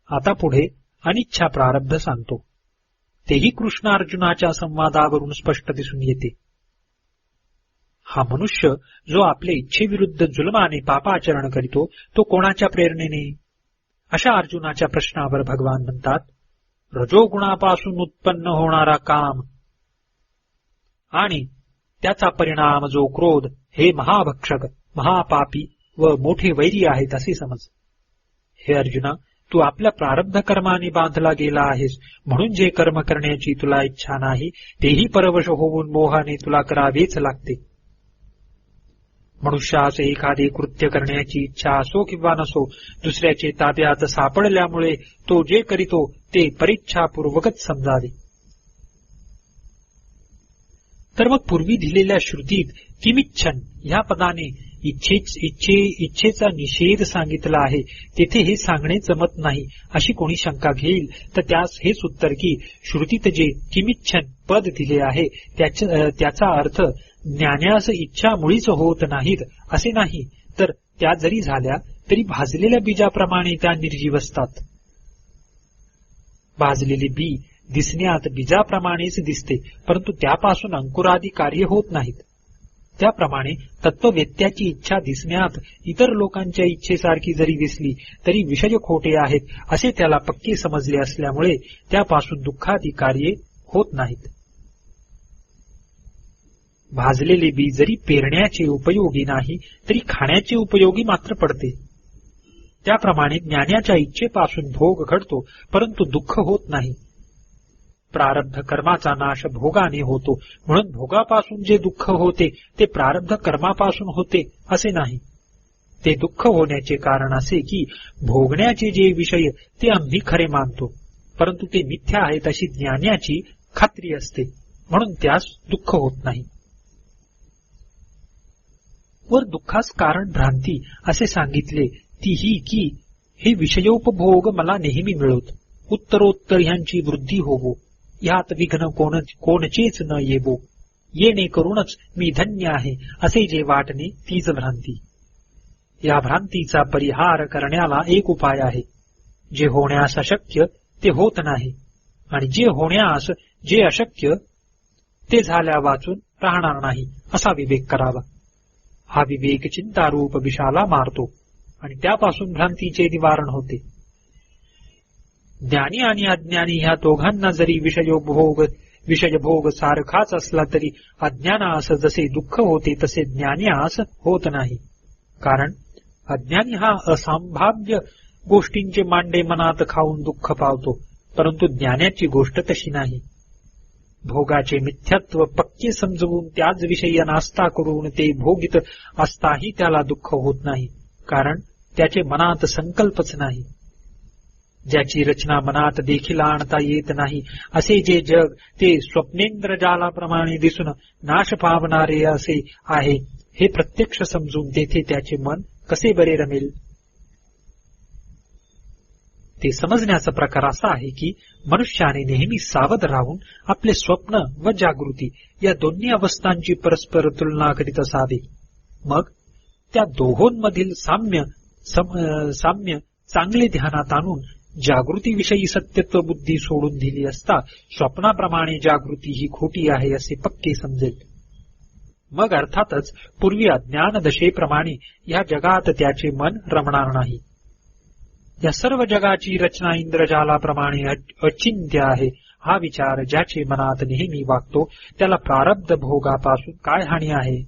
आता पुढे अनिच्छा प्रारब्ध सांगतो. तेही कृष्ण अर्जुनाच्या संवादावरून स्पष्ट दिसून येते. हा मनुष्य जो आपल्या इच्छेविरुद्ध जुलमाने पापाचरण करीतो तो कोणाच्या प्रेरणेने? अशा अर्जुनाच्या प्रश्नावर भगवान म्हणतात, रजोगुणापासून उत्पन्न होणारा काम आणि त्याचा परिणाम जो क्रोध हे महाभक्षक, महापापी व मोठे वैरी आहेत असे समज. हे अर्जुना, तू आपल्या प्रारब्ध कर्माने बांधला गेला आहेस म्हणून जे कर्म करण्याची तुला इच्छा नाही तेही परवश होऊन मोहाने तुला करावेच लागते. मनुष्यास एखादे कृत्य करण्याची इच्छा असो किंवा नसो दुसऱ्याचे ताब्यात सापडल्यामुळे तो जे करीतो ते परीच्छापूर्वकच समजावे. तर मग पूर्वी दिलेल्या श्रुतीत किमिच्छन ह्या पदाने इच्छेचा निषेध सांगितला आहे, तेथे हे सांगणे जमत नाही अशी कोणी शंका घेईल तर त्यास हेच उत्तर की श्रुतीत जे किमिच्छन पद दिले आहे त्याचा अर्थ ज्ञानास इच्छा मुळीच होत नाहीत असे नाही, तर त्या जरी झाल्या तरी भाजलेल्या बीजाप्रमाणे त्या निर्जीव असतात. भाजलेले बी दिसण्यात बीजाप्रमाणेच दिसते, परंतु त्यापासून अंकुरादी कार्य होत नाहीत. त्याप्रमाणे तत्ववेत्याची इच्छा दिसण्यात इतर लोकांच्या इच्छेसारखी जरी दिसली तरी विषय खोटे आहेत असे त्याला पक्के समजले असल्यामुळे त्यापासून दुःखादी कार्ये होत नाहीत. भाजलेले बी जरी पेरण्याचे उपयोगी नाही तरी खाण्याचे उपयोगी मात्र पडते. त्याप्रमाणे ज्ञानाच्या इच्छेपासून भोग घडतो परंतु दुःख होत नाही. प्रारब्ध कर्माचा नाश भोगाने होतो म्हणून भोगापासून जे दुःख होते ते प्रारब्ध कर्मापासून होते असे नाही. ते दुःख होण्याचे कारण असे की भोगण्याचे जे विषय ते आम्ही खरे मानतो, परंतु ते मिथ्या आहेत अशी ज्ञानाची खात्री असते, म्हणून त्यास दुःख होत नाही. वर दुःखास कारण भ्रांती असे सांगितले ती ही की हे विषयोपभोग मला नेहमी मिळोत, उत्तरोत्तर ह्यांची वृद्धी होवो, ह्यात विघ्न कोणचेच न येवो, येणे करूनच मी धन्य आहे असे जे वाटणे तीच भ्रांती. या भ्रांतीचा परिहार करण्याला एक उपाय आहे. जे होण्यास अशक्य ते होत नाही, आणि जे होण्यास जे अशक्य ते झाल्या वाचून राहणार नाही असा विवेक करावा. हा विवेक चिंतारूप विषाला मारतो आणि त्यापासून भ्रांतीचे निवारण होते. ज्ञानी आणि अज्ञानी ह्या दोघांना जरी विषयभोग सारखाच असला तरी अज्ञानास जसे दुःख होते तसे ज्ञानास होत नाही. कारण अज्ञानी हा असंभाव्य गोष्टींचे मांडे मनात खाऊन दुःख पावतो, परंतु ज्ञानाची गोष्ट तशी नाही. भोगाचे मिथ्यात्व पक्के समजवून त्याच विषयी नास्ता करून ते भोगित असताही त्याला दुःख होत नाही, कारण त्याचे मनात संकल्पच नाही. ज्याची रचना मनात देखील आणता येत नाही असे जे जग ते स्वप्नेंद्रजालाप्रमाणे दिसून नाश पावणारे असे आहे, हे प्रत्यक्ष समजून तेथे त्याचे मन कसे बरे रमेल. ते समजण्याचा प्रकार असा आहे की मनुष्याने नेहमी सावध राहून आपले स्वप्न व जागृती या दोन्ही अवस्थांची परस्पर तुलना करीत असावे. मग त्या दोहोंमधील साम्य चांगले ध्यानात आणून जागृतीविषयी सत्यत्व बुद्धी सोडून दिली असता स्वप्नाप्रमाणे जागृती ही खोटी आहे असे पक्के समजेल. मग अर्थातच पूर्वी अज्ञान दशेप्रमाणे या जगात त्याचे मन रमणार नाही. या सर्व जगाची रचना इंद्रजालाप्रमाणे अचिंत्य आहे हा विचार ज्याचे मनात नेहमी वागतो त्याला प्रारब्ध भोगापासून काय हानी आहे.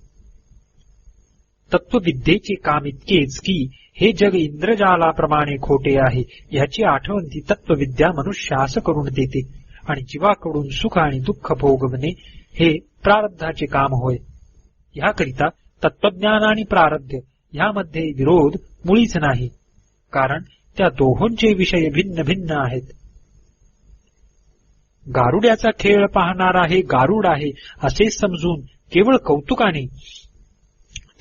तत्वविद्येचे काम इतकेच की हे जग इंद्रजालाप्रमाणे खोटे आहे याची आठवण ती तत्वविद्या मनुष्यास करून देते, आणि जीवाकडून सुख आणि दुःख भोगवणे हे प्रारब्धाचे काम होय. ह्याकरिता तत्वज्ञान आणि प्रारब्ध ह्यामध्ये विरोध मुळीच नाही, कारण त्या दोहोंचे विषय भिन्न भिन्न आहेत. गारुड्याचा खेळ पाहणारा हे गारुड आहे असे समजून केवळ कौतुकाने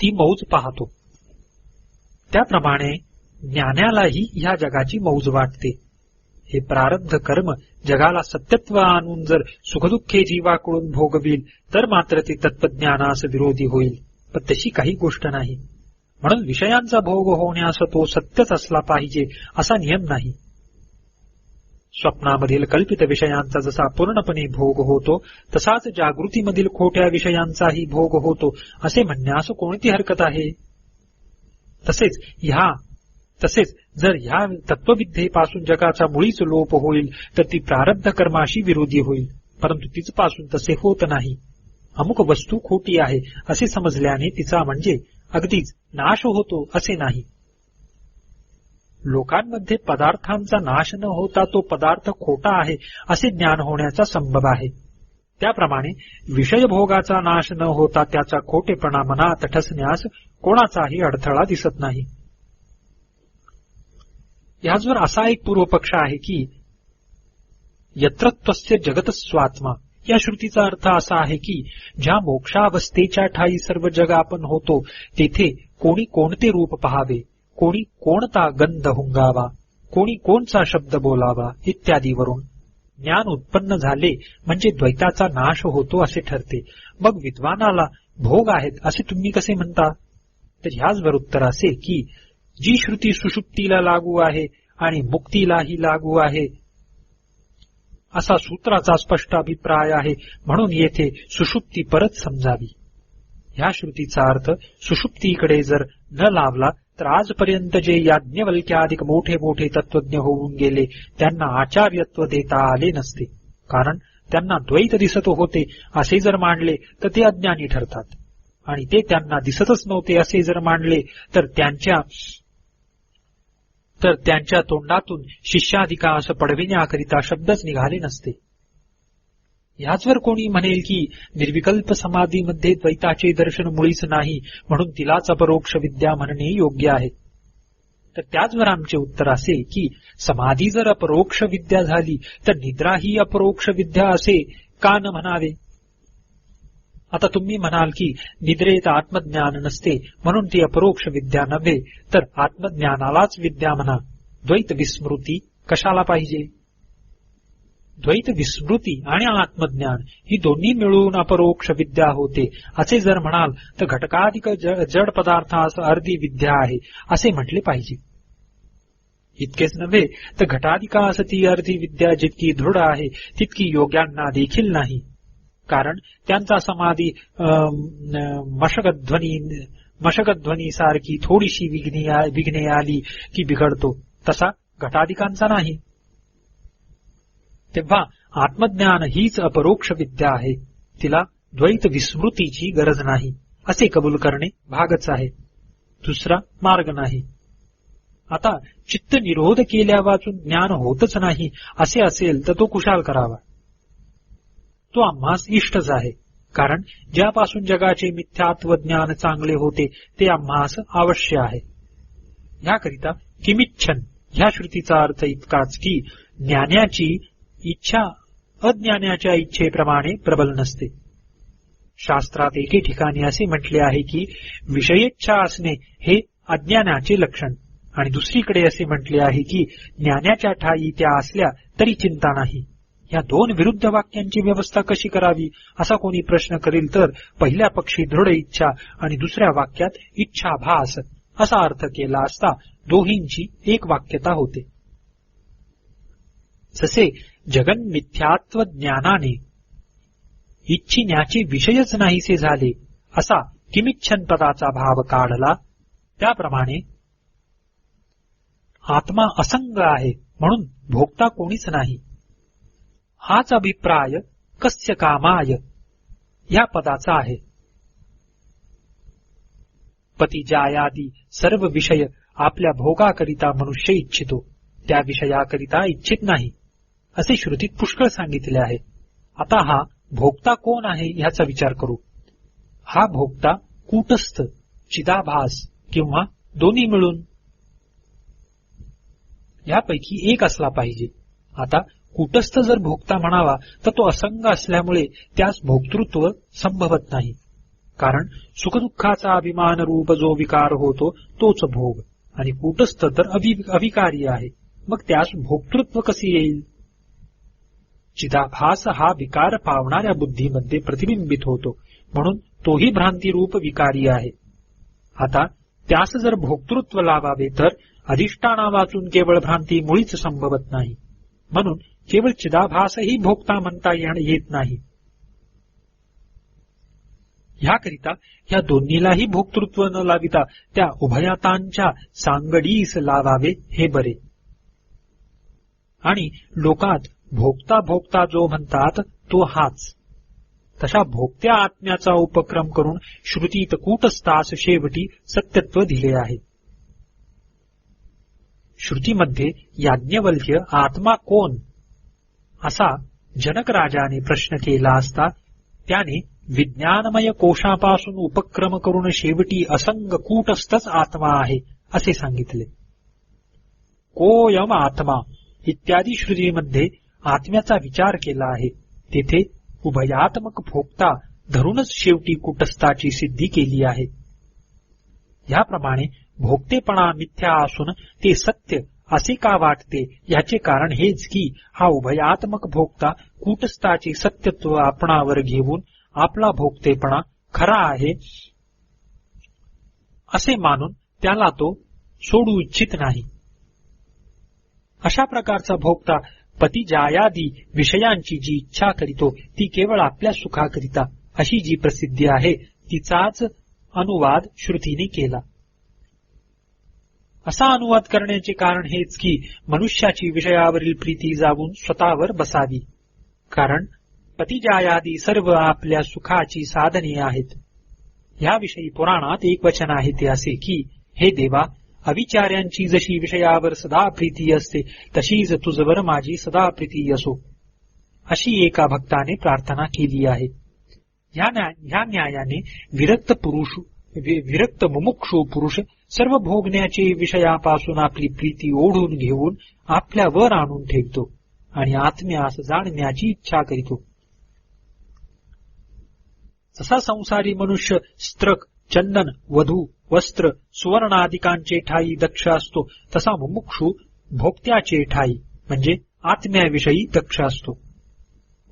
ती मौज पाहतो. त्याप्रमाणे ज्ञानालाही ह्या जगाची मौज वाटते. हे प्रारब्ध कर्म जगाला सत्यत्व आणून जर सुखदुःखे जीवाकडून भोगविल तर मात्र ते तत्वज्ञानास विरोधी होईल, पण तशी काही गोष्ट नाही. म्हणून विषयांचा भोग होण्यास तो सत्यच असला पाहिजे असा नियम नाही. स्वप्नामधील कल्पित विषयांचा जसा पूर्णपणे भोग होतो तसाच जागृतीमधील खोट्या विषयांचाही भोग होतो असे म्हणण्यास कोणती हरकत आहे. तसेच जर ह्या तत्वविद्येपासून जगाचा मुळीच लोप होईल तर ती प्रारब्ध कर्माशी विरोधी होईल, परंतु तिचपासून तसे होत नाही. अमुक वस्तू खोटी आहे असे समजल्याने तिचा म्हणजे अगदीच नाश होतो असे नाही. लोकांमध्ये पदार्थांचा नाश न होता तो पदार्थ खोटा आहे असे ज्ञान होण्याचा संभव आहे. त्याप्रमाणे विषयभोगाचा नाश न होता त्याचा खोटेपणा मनात ठसण्यास कोणाचाही अडथळा दिसत नाही. याचवर असा एक पूर्वपक्ष आहे की यत्रत्वस्य जगतस्वात्मा या श्रुतीचा अर्थ असा आहे की ज्या मोक्षावस्थेच्या ठाई सर्व जग आपण होतो तेथे कोणी कोणते रूप पहावे, कोणी कोणता गंध हुंगावा, कोणी कोणचा शब्द बोलावा इत्यादीवरून ज्ञान उत्पन्न झाले म्हणजे द्वैताचा नाश होतो असे ठरते. मग विद्वानाला भोग आहेत असे तुम्ही कसे म्हणता. तर ह्याचवर उत्तर असे की जी श्रुती सुषुप्तीला लागू आहे आणि मुक्तीलाही लागू आहे असा सूत्राचा स्पष्ट अभिप्राय आहे, म्हणून येथे सुषुप्ती परत समजावी. ह्या श्रुतीचा अर्थ सुषुप्तीकडे जर न लावला तर आजपर्यंत जे याज्ञवल्क्यादिक मोठे मोठे तत्वज्ञ होऊन गेले त्यांना आचार्यत्व देता आले नसते, कारण त्यांना द्वैत दिसत होते असे जर मानले तर ते अज्ञानी ठरतात, आणि ते त्यांना दिसतच नव्हते असे जर मानले तर त्यांच्या तोंडातून शिष्याधिकास पडविण्याकरिता शब्दच निघाले नसते. ह्याचवर कोणी म्हणेल की निर्विकल्प समाधीमध्ये द्वैताचे दर्शन मुळीच नाही, म्हणून तिलाच अपरोक्ष विद्या म्हणणे योग्य आहे. तर त्याचवर आमचे उत्तर असे की समाधी जर अपरोक्ष विद्या झाली तर निद्रा ही अपरोक्ष विद्या असे का न म्हणावे. आता तुम्ही म्हणाल की निद्रेत आत्मज्ञान नसते म्हणून ती अपरोक्ष विद्या नव्हे, तर आत्मज्ञानालाच विद्या म्हणा. द्वैत विस्मृती कशाला पाहिजे. द्वैत विस्मृती आणि आत्मज्ञान ही दोन्ही मिळून अपरोक्ष विद्या होते असे जर म्हणाल तर घटकाधिक जड पदार्थास अर्धी विद्या आहे असे म्हटले पाहिजे. इतकेच नव्हे तर घटाधिकास ती अर्धी विद्या जितकी दृढ आहे तितकी योग्यांना देखील नाही. कारण त्यांचा समाधी मशगध्वनी सारखी थोडीशी विघ्ने आली की बिघडतो, तसा घटाधिकांचा नाही. तेव्हा आत्मज्ञान हीच अपरोक्ष विद्या आहे, तिला द्वैत विस्मृतीची गरज नाही असे कबूल करणे भागच आहे, दुसरा मार्ग नाही. आता चित्त निरोध केल्या वाचून ज्ञान होतच नाही असे असेल तर तो कुशाल करावा. तो आम्हास इष्टच आहे, कारण ज्यापासून जगाचे मिथ्यात्व ज्ञान चांगले होते ते आम्हास अवश्य आहे. याकरिता किमिच्छन ह्या श्रुतीचा अर्थ इतकाच की ज्ञानाची इच्छा अज्ञानाच्या इच्छेप्रमाणे प्रबल नसते. शास्त्रात एके ठिकाणी असे म्हटले आहे की विषयेच्छा असणे हे अज्ञानाचे लक्षण, आणि दुसरीकडे असे म्हटले आहे की ज्ञानाच्या ठायी त्या असल्या तरी चिंता नाही. या दोन विरुद्ध वाक्यांची व्यवस्था कशी करावी असा कोणी प्रश्न करेल तर पहिल्या पक्षी दृढ इच्छा आणि दुसऱ्या वाक्यात इच्छाभास असा अर्थ केला असता दोहींची एक वाक्यता होते. जसे जगन मिथ्यात्व ज्ञानाने इच्छिण्याचे विषयच नाहीसे झाले असा किमिच्छन पदाचा भाव काढला, त्याप्रमाणे आत्मा असंग आहे म्हणून भोगता कोणीच नाही हाच अभिप्राय कस्य कामाय या पदाचा आहे. पतिजायादी सर्व विषय आपल्या भोगाकरिता मनुष्य इच्छितो, त्या विषयाकरिता इच्छित नाही असे श्रुतीत पुष्कळ सांगितले आहे. आता हा भोगता कोण आहे ह्याचा विचार करू. हा भोगता कूटस्थ, चिदाभास किंवा दोन्ही मिळून यापैकी एक असला पाहिजे. आता कूटस्थ जर भोगता म्हणावा तर तो असंग असल्यामुळे त्यास भोक्तृत्व संभवत नाही, कारण सुखदुःखाचा अभिमान रूप जो विकार होतो तोच भोग, आणि कूटस्थ तर अविकारी आहे, मग त्यास भोक्तृत्व कसे येईल. चिदाभास हा विकार पावणाऱ्या बुद्धीमध्ये प्रतिबिंबित होतो म्हणून तोही भ्रांतिरूप विकारी आहे. आता त्यास जर भोक्तृत्व लावावे तर अधिष्ठाना वाचून केवळ भ्रांती मुळीच संभवत नाही, म्हणून केवळ चिदाभासही भोगता म्हणता येत नाही. ह्याकरिता ह्या दोन्हीलाही भोक्तृत्व न लाविता त्या उभयातांच्या सांगडीस लावावे हे बरे. आणि लोकात भोगता भोगता जो म्हणतात तो हाच. तशा भोगत्या आत्म्याचा उपक्रम करून श्रुतीत कूटस्थास शेवटी सत्यत्व दिले आहे. श्रुतीमध्ये याज्ञवल्क्य आत्मा कोण असा जनक राजाने प्रश्न केला असता त्याने विज्ञानमय कोशापासून उपक्रम करून शेवटी असंग कूटस्थच आत्मा आहे असे सांगितले. कोयम आत्मा इत्यादी श्रुतीमध्ये आत्म्याचा विचार केला आहे. तेथे उभयात्मक भोक्ता धरूनच शेवटी कूटस्थाची सिद्धी केली आहे. याप्रमाणे भोक्तेपणा मिथ्या असून ते सत्य असे का वाटते याचे कारण हेच की हा उभयात्मक भोक्ता कूटस्थाचे सत्यत्व आपणावर घेऊन आपला भोक्तेपणा खरा आहे असे मानून त्याला तो सोडू इच्छित नाही. अशा प्रकारचा भोक्ता पतिजायादी विषयांची जी इच्छा करीतो ती केवळ आपल्या सुखाकरिता अशी जी प्रसिद्धी आहे तिचाच अनुवाद श्रुतीने केला. असा अनुवाद करण्याचे कारण हेच की मनुष्याची विषयावरील प्रीती जाऊन स्वतःवर बसावी, कारण पतिजायादी सर्व आपल्या सुखाची साधने आहेत. याविषयी पुराणात एक वचन आहे ते असे की हे देवा, अविचार्यांची जशी विषयावर सदा प्रीती असते तशीच तुझवर माझी सदा प्रीती असो. अशी एका भक्ताने प्रार्थना केली आहे. ह्या न्यायाने विरक्त मुमुक्षू पुरुष सर्व भोगण्याचे विषयापासून आपली प्रीती ओढून घेऊन आपल्यावर आणून ठेवतो आणि आत्म्यास जाणण्याची इच्छा करीतो. जसा संसारी मनुष्य स्त्रक, चंदन, वधू, वस्त्र, सुवर्णादिकांचे ठाई दक्ष असतो, तसा मुमुक्षू भोक्त्याचे ठाई म्हणजे आत्म्याविषयी दक्ष असतो.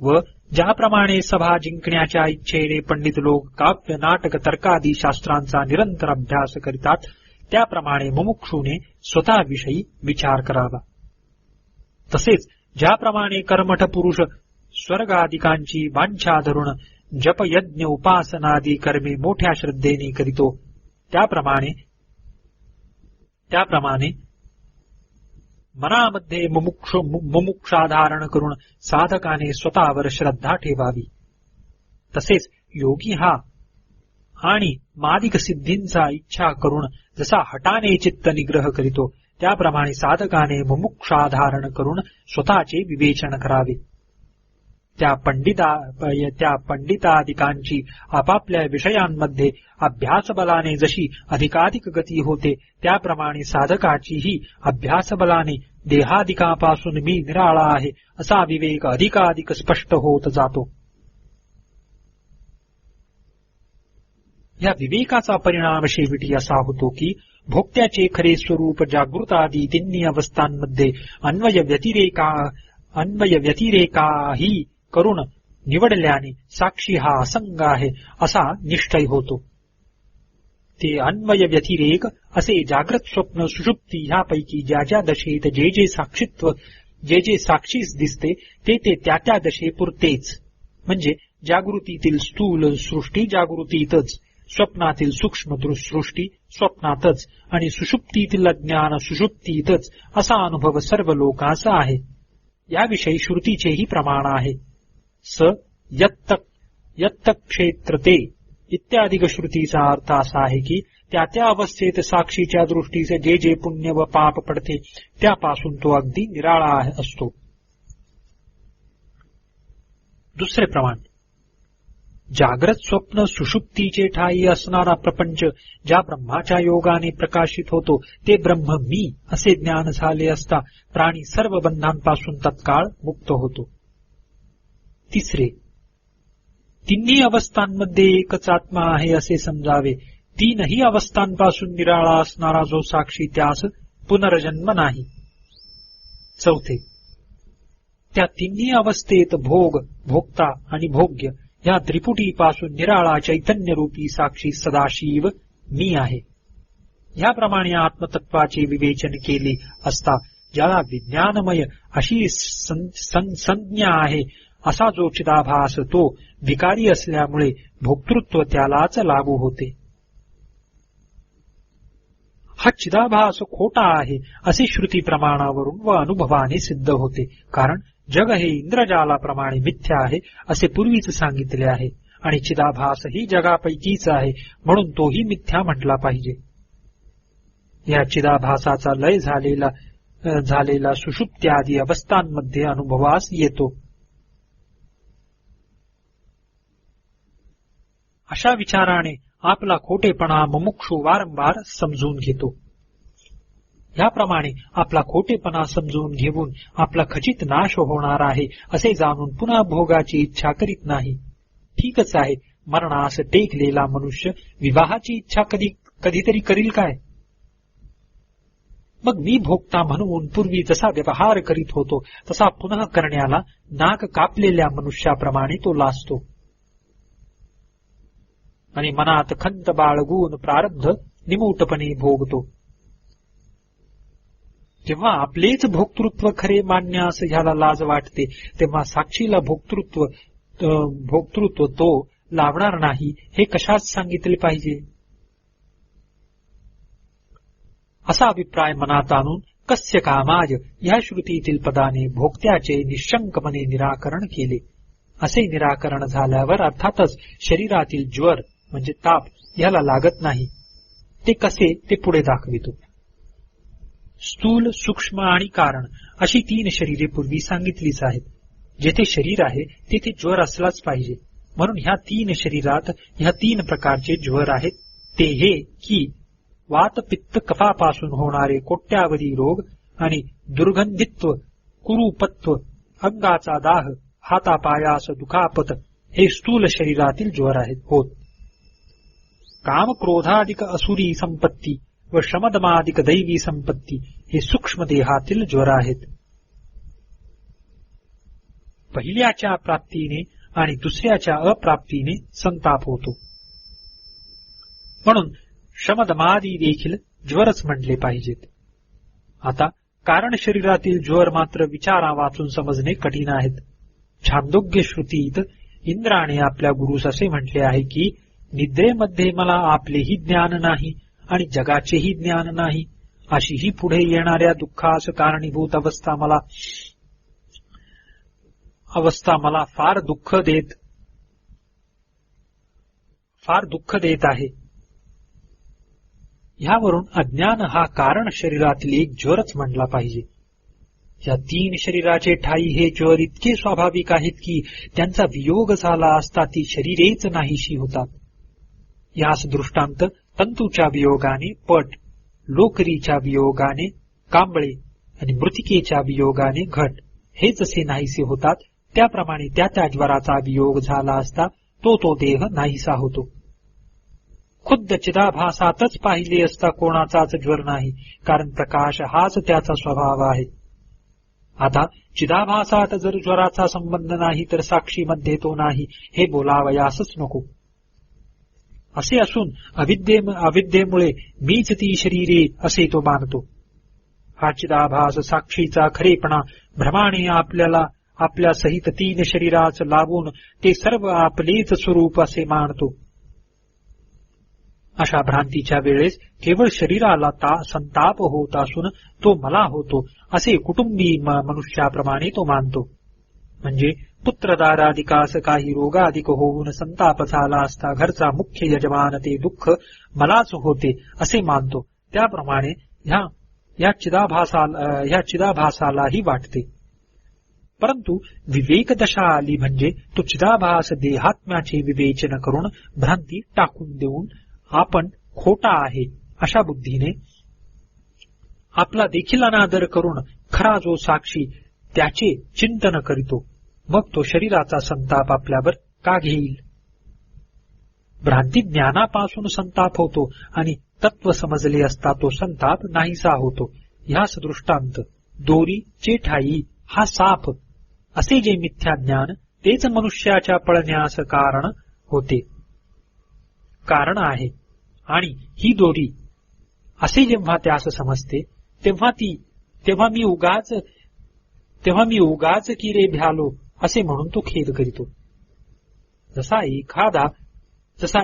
व ज्याप्रमाणे सभा जिंकण्याच्या इच्छेने पंडित लोक काव्य, नाटक, तर्कादी शास्त्रांचा निरंतर अभ्यास करीतात, त्याप्रमाणे मुमुक्षूने स्वतःविषयी विचार करावा. तसेच ज्याप्रमाणे कर्मठ पुरुष स्वर्गादिकांची वांछा धरून जप, यज्ञ, उपासनादी कर्मे मोठ्या श्रद्धेने करीतो, त्याप्रमाणे मनामध्ये मुमुक्षाधारण करून साधकाने स्वतःवर श्रद्धा ठेवावी. तसेच योगी हा आणि मादिक सिद्धींचा इच्छा करून जसा हटाने चित्त निग्रह करीतो, त्याप्रमाणे साधकाने मुमुक्षाधारण करून स्वतःचे विवेचन करावे. त्या पंडितादिकांची आपापल्या विषयांमध्ये अभ्यासबलाने जशी अधिकाधिक गती होते, त्याप्रमाणे साधकाचीही अभ्यासबलाने देहादिकापासून मी निराळा आहे असा विवेक अधिकाधिक स्पष्ट होत जातो. या विवेकाचा परिणाम शेवटी असा होतो की भोक्त्याचे खरे स्वरूप जागृतादी तिन्ही अवस्थांमध्ये अन्वय व्यतिरेकाही करून निवडल्याने साक्षी हा असंग आहे असा निश्चय होतो. ते अन्वय व्यतिरेक असे जागृत, स्वप्न, सुषुप्ती ह्यापैकी ज्या ज्या दशेत जे जे साक्षीस दिसते ते त्या दशेपुरतेच, म्हणजे जागृतीतील स्थूल सृष्टी जागृतीतच, स्वप्नातील सूक्ष्म सृष्टी स्वप्नातच आणि सुषुप्तीतील अज्ञान सुषुप्तीतच असा अनुभव सर्व लोकांचा आहे. याविषयी श्रुतीचेही प्रमाण आहे. स यत्त क्षेत्रते इत्यादी श्रुतीचा अर्थ असा आहे की त्या अवस्थेत साक्षीच्या दृष्टीचे जे जे पुण्य व पाप पडते त्यापासून तो अगदी निराळा असतो. दुसरे प्रमाण, जाग्रत, स्वप्न, सुषुप्तीचे ठाई असणारा प्रपंच ज्या ब्रह्माच्या योगाने प्रकाशित होतो ते ब्रह्म मी असे ज्ञान झाले असता प्राणी सर्व बंधांपासून तत्काळ मुक्त होतो. तिसरे, तिन्ही अवस्थांमध्ये एकच आत्मा आहे असे समजावे. तीनही अवस्थांपासून निराळा असणारा जो साक्षी त्यास पुनर्जन्म नाही. चौथे, त्या तिन्ही अवस्थेत भोग, भोक्ता आणि भोग्य या त्रिपुटीपासून निराळा चैतन्यरूपी साक्षी सदाशिव मी आहे. याप्रमाणे आत्मतत्वाचे विवेचन केले असता ज्याला विज्ञानमय अशी संज्ञा आहे असा जो चिदाभास तो विकारी असल्यामुळे भोक्तृत्व त्यालाच लागू होते. हा चिदाभास खोटा आहे असे श्रुती प्रमाणावरून व अनुभवाने सिद्ध होते. कारण जग हे इंद्रजालाप्रमाणे मिथ्या आहे असे पूर्वीच सांगितले आहे आणि चिदाभास ही जगापैकीच आहे म्हणून तोही मिथ्या म्हटला पाहिजे. या चिदाभासाचा लय झालेला सुषुप्त्यादी अवस्थांमध्ये अनुभवास येतो. अशा विचाराने आपला खोटेपणा मुमुक्षू वारंवार समजून घेतो. याप्रमाणे आपला खोटेपणा समजून घेऊन आपला खचित नाश होणार आहे असे जाणून पुन्हा भोगाची इच्छा करीत नाही. ठीकच आहे, मरणास टेकलेला मनुष्य विवाहाची इच्छा कधीतरी करील काय? मग मी भोगता म्हणून पूर्वी जसा व्यवहार करीत होतो तसा पुन्हा करण्याला नाक कापलेल्या मनुष्याप्रमाणे तो लाजतो आणि मनात खंत बाळगून प्रारब्ध निमूटपणे भोगतो. जेव्हा आपलेच भोक्तृत्व खरे मानण्यास ह्याला लाज वाटते तेव्हा साक्षीला भोक्तृत्व तो लावणार नाही हे कशात सांगितले पाहिजे? असा अभिप्राय मनात आणून कस्य कामाय या श्रुतीतील पदाने भोक्त्याचे निशंकपणे निराकरण केले. असे निराकरण झाल्यावर अर्थातच शरीरातील ज्वर म्हणजे ताप याला लागत नाही. ते कसे ते पुढे दाखवितो. स्थूल, सूक्ष्म आणि कारण अशी 3 शरीरे पूर्वी सांगितलीच आहेत. जेथे शरीर आहे तेथे ज्वर असलाच पाहिजे. म्हणून ह्या 3 शरीरात ह्या 3 प्रकारचे ज्वर आहेत. ते हे की वात पित्त कफापासून होणारे कोट्यावधी रोग आणि दुर्गंधित्व, कुरूपत्व, अंगाचा दाह, हातापायास दुखापत हे स्थूल शरीरातील ज्वर आहेत होत. काम क्रोधाधिक असुरी संपत्ती व शमदमाधिक दैवी संपत्ती हे सूक्ष्म देहातील ज्वर आहेत. पहिल्याच्या प्राप्तीने आणि दुसऱ्याच्या अप्राप्तीने संताप होतो. म्हणून शमदमादी देखील ज्वरच म्हणले पाहिजेत. आता कारण शरीरातील ज्वर मात्र विचारा वाचून समजणे कठीण आहेत. छांदोग्य श्रुतीत इंद्राने आपल्या गुरुस असे म्हटले आहे की निद्रेमध्ये मला आपलेही ज्ञान नाही आणि जगाचेही ज्ञान नाही. अशी ही पुढे येणाऱ्या दुःखास कारणीभूत अवस्था मला फार दुःख देत आहे. ह्यावरून अज्ञान हा कारण शरीरातील एक ज्वरच म्हणला पाहिजे. या 3 शरीराचे ठाई हे ज्वर इतके स्वाभाविक आहेत की त्यांचा वियोग झाला असता ती शरीरेच नाहीशी होतात. यास दृष्टांत तंतूच्या वियोगाने पट, लोकरीच्या वियोगाने कांबळे आणि मृतिकेच्या वियोगाने घट हे जसे नाहीसे होतात, त्याप्रमाणे त्या ज्वराचा वियोग झाला असता तो देह नाहीसा होतो. खुद्द चिदाभासातच पाहिले असता कोणाचाच ज्वर नाही, कारण प्रकाश हाच त्याचा स्वभाव आहे. आता चिदाभासात जर ज्वराचा संबंध नाही तर साक्षीमध्ये तो नाही हे बोलावयासच नको. असे असून अविद्येमुळे मीच ती शरीरे असे तो मानतो. हा चिदाभास साक्षीचा खरेपणा भ्रमाने आपल्या सहित 3 शरीराच लावून ते सर्व आपलेच स्वरूप असे मानतो. अशा भ्रांतीच्या वेळेस केवळ शरीराला संताप होत असून तो मला होतो असे कुटुंबी मनुष्याप्रमाणे तो मानतो. म्हणजे पुत्रदाराधिकास काही रोगाधिक होऊन संताप झाला असता घरचा मुख्य यजमान ते दुःख मलाच होते असे मानतो. त्याप्रमाणे ह्या चिदाभासालाही वाटते. परंतु विवेक दशा आली म्हणजे तो चिदाभास देहात्म्याचे विवेचन करून भ्रांती टाकून देऊन आपण खोटा आहे अशा बुद्धीने आपला देखील अनादर करून खरा जो साक्षी त्याचे चिंतन करीतो. मग तो शरीराचा संताप आपल्यावर का घेईल? भ्रांती ज्ञानापासून संताप होतो आणि तत्व समजले असता तो संताप नाहीसा होतो. ह्यास दृष्टांत दोरी, चेठाई, हा साप असे जे मिथ्या ज्ञान तेच मनुष्याच्या पळण्यास कारण आहे. आणि ही दोरी असे जेव्हा त्यास समजते तेव्हा मी उगाच की रे भ्यालो असे म्हणून तो खेद करीतो. जसा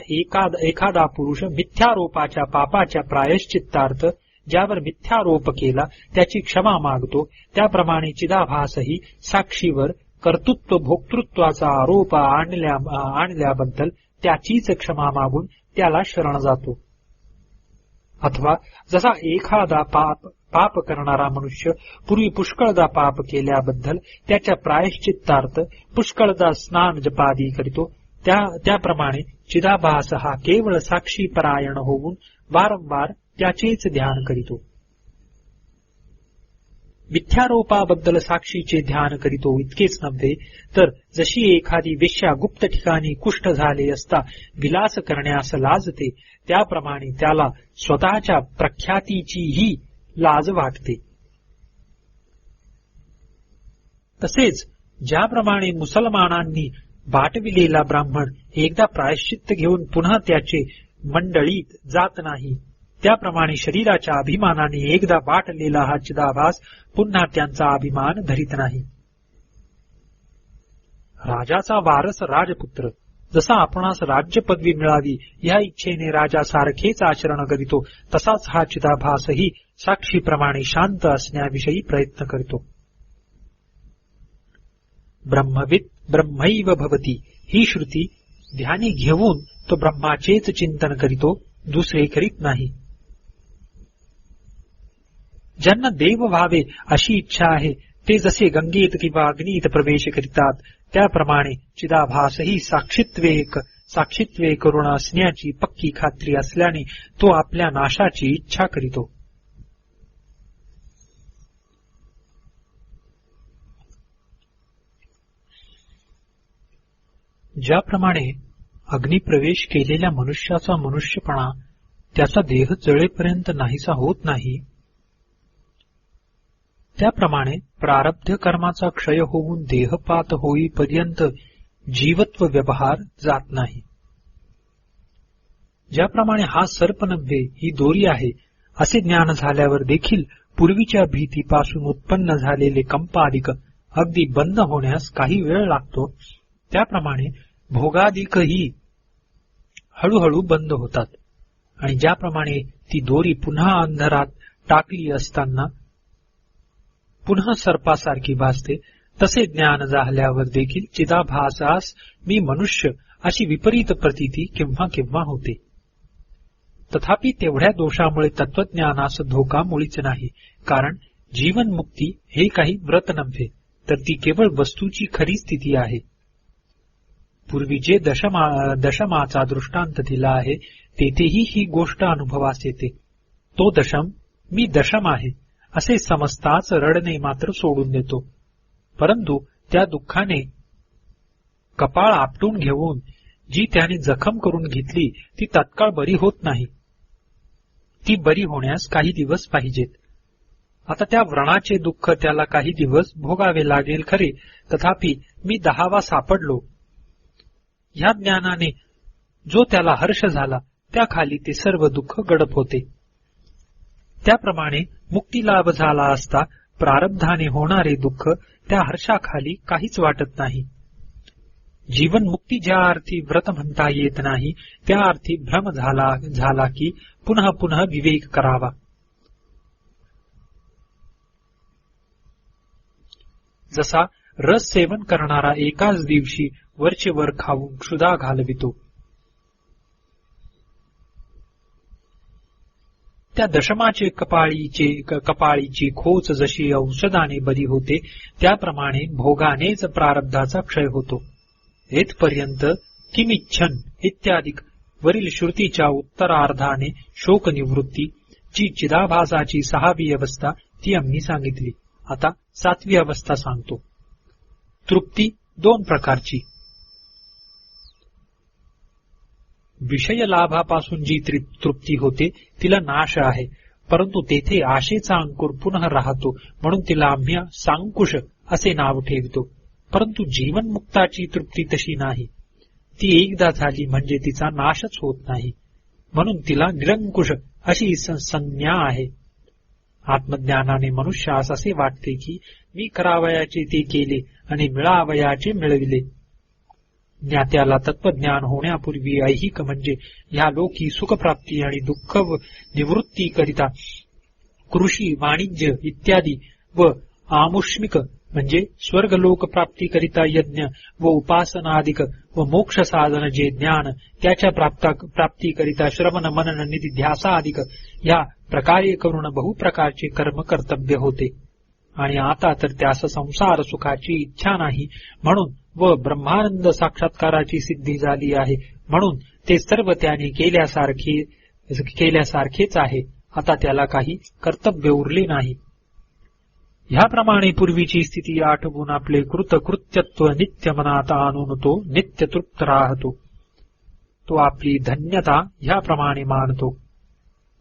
एखादा पुरुष मिथ्यारोपाच्या पापाच्या प्रायश्चित्तार्थ ज्यावर मिथ्यारोप केला त्याची क्षमा मागतो, त्याप्रमाणे चिदाभासही साक्षीवर कर्तृत्व भोक्तृत्वाचा आरोप आणल्याबद्दल त्याचीच क्षमा मागून त्याला शरण जातो. अथवा जसा एखादा पाप करणारा मनुष्य पूर्वी पुष्कळदा पाप केल्याबद्दल त्याच्या प्रायश्चित्तार्थ पुष्कळदा स्नान जपादी करीतो, त्याप्रमाणे चिदाभास हा केवळ साक्षीपरायण होऊन वारंवार त्याचेच ध्यान करीतो. मिथ्यारोपाबद्दल साक्षीचे ध्यान करीतो इतकेच नव्हे तर जशी एखादी वेश्या गुप्त ठिकाणी कुष्ठ झाले असता विलास करण्यास लाजते, त्याप्रमाणे त्याला स्वतःच्या प्रख्यातीचीही लाज वाटते. तसेच ज्याप्रमाणे मुसलमानांनी बाटविलेला ब्राह्मण एकदा प्रायश्चित्त घेऊन पुन्हा त्याचे मंडळीत जात नाही, त्याप्रमाणे शरीराच्या अभिमानाने एकदा वाटलेला हा चिदाभास पुन्हा त्यांचा अभिमान धरीत नाही. राजाचा वारस राजपुत्र जसा आपणास राज्य पदवी मिळावी या इच्छेने राजासारखेच आचरण करीतो, तसाच हा चिदाभासही साक्षीप्रमाणे शांत असण्याविषयी प्रयत्न करतो. ब्रह्मवित् ब्रह्मैव भवति ही श्रुती ध्यानी घेऊन तो ब्रह्माचेच चिंतन करीतो, दुसरे करीत नाही. ज्यांना देव व्हावे अशी इच्छा आहे ते जसे गंगेत किंवा अग्नीत प्रवेश करीतात त्याप्रमाणे चिदाभासही साक्षीत्वे करुण असण्याची पक्की खात्री असल्याने तो आपल्या नाशाची इच्छा करीतो. ज्याप्रमाणे अग्निप्रवेश केलेल्या मनुष्याचा मनुष्यपणा त्याचा देह जळेपर्यंत नाहीसा होत नाही, त्याप्रमाणे प्रारब्ध कर्माचा क्षय होऊन देहपात होईपर्यंत जीवत्व व्यवहार जात नाही. ज्याप्रमाणे हा सर्प नव्हे ही दोरी आहे असे ज्ञान झाल्यावर देखील पूर्वीच्या भीतीपासून उत्पन्न झालेले कंपादिक अगदी बंद होण्यास काही वेळ लागतो, त्याप्रमाणे भोगादिकही हळूहळू बंद होतात. आणि ज्याप्रमाणे ती दोरी पुन्हा अंधारात टाकली असताना पुन्हा सर्पासारखी भासते, तसे ज्ञान झाल्यावर देखील चिदाभासास मी मनुष्य अशी विपरीत प्रतीती केव्हा केव्हा होते. तथापि तेवढ्या दोषामुळे तत्वज्ञानास धोका मुळीच नाही, कारण जीवनमुक्ती हे काही व्रत नव्हे, तर ती केवळ वस्तूची खरी स्थिती आहे. पूर्वी जे दशमाचा दृष्टांत दिला आहे तेथेही ही गोष्ट अनुभवास येते. तो दशम मी दशम आहे असे समजताच रडणे मात्र सोडून देतो, परंतु त्या दुःखाने कपाळ आपटून घेऊन जी त्याने जखम करून घेतली ती तत्काळ बरी होत नाही. ती बरी होण्यास काही दिवस पाहिजेत. आता त्या व्रणाचे दुःख त्याला काही दिवस भोगावे लागेल खरे, तथापि मी 10वा सापडलो. ह्या ज्ञानाने जो त्याला हर्ष झाला त्याखाली ते सर्व दुःख गडप होते. त्याप्रमाणे मुक्तीलाभ झाला असता प्रारब्धाने होणारे दुःख त्या हर्षाखाली काहीच वाटत नाही. जीवनमुक्ती ज्या अर्थी व्रत म्हणता येत नाही त्या अर्थी भ्रम झाला की पुन्हा पुन्हा विवेक करावा. जसा रस सेवन करणारा एकाच दिवशी वरचे वर खाऊन क्षुधा घालवितो, त्या दशमाचे कपाळीची खोच जशी औषधाने बरी होते त्याप्रमाणे भोगानेच प्रारब्धाचा क्षय होतो. येथपर्यंत किमिच्छन इत्यादी वरील श्रुतीच्या उत्तरार्धाने शोकनिवृत्ती जी चिदाभासाची 6वी अवस्था ती आम्ही सांगितली. आता 7वी अवस्था सांगतो. तृप्ती 2 प्रकारची. विषय लाभापासून जी तृप्ती होते तिला नाश आहे, परंतु तेथे आशेचा अंकुर पुनः राहतो म्हणून तिला आम्ही सांकुश असे नाव ठेवतो. परंतु जीवनमुक्ताची तृप्ती तशी नाही. ती एकदा झाली म्हणजे तिचा नाशच होत नाही, म्हणून तिला निरंकुश अशी संज्ञा आहे. आत्मज्ञानाने मनुष्यास असे वाटते की मी करावयाचे ते केले आणि मिळावयाचे मिळविले. ज्ञात्याला तत्वज्ञान होण्यापूर्वी ऐहिक म्हणजे ह्या लोकी सुखप्राप्ती आणि दुःख निवृत्ती करिता कृषी वाणिज्य इत्यादी व आमुष्मिक म्हणजे स्वर्गलोक प्राप्ती करिता यज्ञ व उपासनादिक व मोक्ष साधन जे ज्ञान त्याच्या प्राप्ती करिता श्रवण मनन निधी ध्यासादिक ह्या प्रकारे करून बहुप्रकारचे कर्म कर्तव्य होते. आणि आता तर त्यास संसार सुखाची इच्छा नाही म्हणून व ब्रह्मानंद साक्षात्काराची सिद्धी झाली आहे म्हणून ते सर्व त्याने केल्यासारखेच आहे. आता त्याला काही कर्तव्य उरले नाही. ह्याप्रमाणे पूर्वीची स्थिती आठवून आपले कृतकृत्यत्व नित्य मनात आणून तो नित्य तृप्त राहतो. तो आपली धन्यता ह्याप्रमाणे मानतो.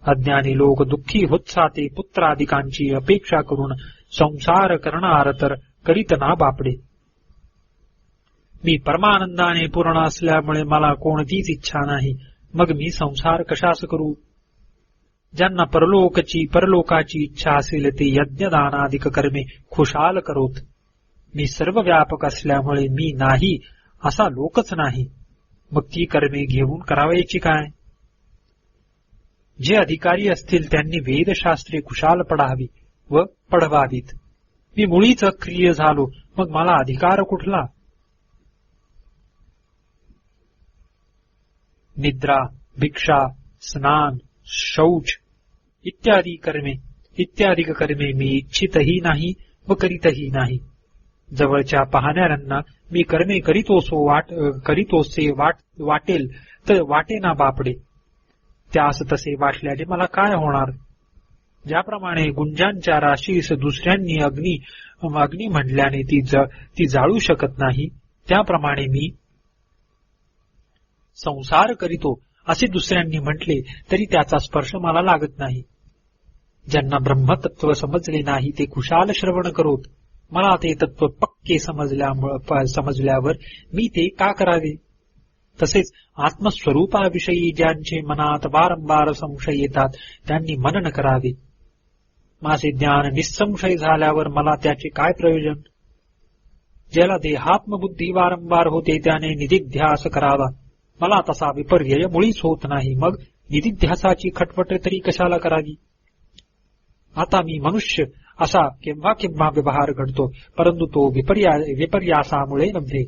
अज्ञानी लोक दुःखी होत्साते पुत्रादिकांची अपेक्षा करून संसार करणार तर करीत ना बापडे. मी परमानंदाने पूर्ण असल्यामुळे मला कोणतीच इच्छा नाही, मग मी संसार कशास करू. ज्यांना परलोकाची इच्छा असेल ते यज्ञदानादिक कर्मे खुशाल करोत. मी सर्व व्यापक असल्यामुळे मी नाही असा लोकच नाही, मग ती कर्मे घेऊन करावायची काय. जे अधिकारी असतील त्यांनी वेदशास्त्रे कुशाल पढावी व पढवावीत. मी मुळीच अक्रिय झालो, मग मला अधिकार कुठला. निद्रा, भिक्षा, स्नान, शौच इत्यादी कर्मे मी इच्छितही नाही व करीतही नाही. जवळच्या पाहणाऱ्यांना मी कर्मे करीतोसे वाटेल तर वाटेना बापडे. त्यास तसे वाटल्याने मला काय होणार? ज्याप्रमाणे गुंजांच्या राशीस दुसऱ्यांनी अग्नी म्हणल्याने ती जाळू शकत नाही, त्याप्रमाणे मी संसार करीतो असे दुसऱ्यांनी म्हटले तरी त्याचा स्पर्श मला लागत नाही. ज्यांना ब्रह्मतत्व समजले नाही ते खुशाल श्रवण करोत. मला ते तत्व पक्के समजल्यावर मी ते का करावे? तसेच आत्मस्वरूपाविषयी ज्यांचे मनात वारंवार संशय येतात त्यांनी मनन करावे. माझे ज्ञान निसंशय झाल्यावर मला त्याचे काय प्रयोजन? ज्याला देहात्मबुद्धी वारंवार होते त्याने निधिध्यास करावा. मला तसा विपर्यय मुळीच होत नाही, मग निधिध्यासाची खटपट तरी कशाला करावी? आता मी मनुष्य असा केव्हा केव्हा व्यवहार घडतो, परंतु तो विपर्यासामुळे नव्हे.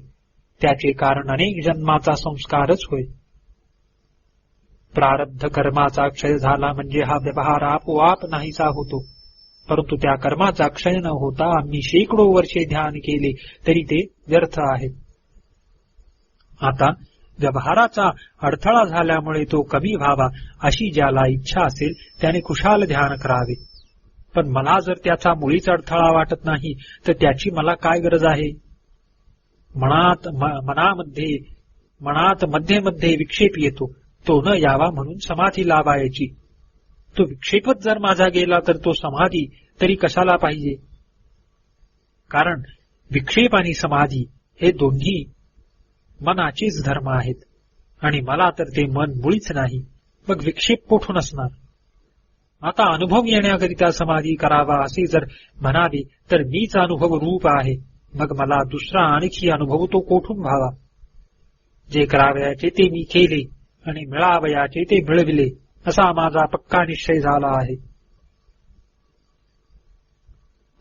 त्याचे कारण अनेक जन्माचा संस्कारच होय. प्रारब्ध कर्माचा क्षय झाला म्हणजे हा व्यवहार आपोआप नाहीसा होतो. परंतु त्या कर्माचा क्षय न होता आम्ही शेकडो वर्षे ध्यान केले तरी ते व्यर्थ आहेत. आता व्यवहाराचा अडथळा झाल्यामुळे तो कमी व्हावा अशी ज्याला इच्छा असेल त्याने कुशाल ध्यान करावे. पण मला जर त्याचा मुळीच अडथळा वाटत नाही तर त्याची मला काय गरज आहे? मनात मध्ये मध्ये विक्षेप येतो, तो न यावा म्हणून समाधी लावायची. तो विक्षेपच जर माझा गेला तर तो समाधी तरी कशाला पाहिजे? कारण विक्षेप आणि समाधी हे दोन्ही मनाचेच धर्म आहेत, आणि मला तर ते मन मुळीच नाही, मग विक्षेप कोठून असणार? आता अनुभव येण्याकरिता समाधी करावा असे जर म्हणावे तर मीच अनुभव रूप आहे, मग मला दुसरा आणखी अनुभव तो कोठून व्हावा? जे करावयाचे ते मी केले आणि मिळावयाचे ते मिळविले असा माझा पक्का निश्चय झाला आहे.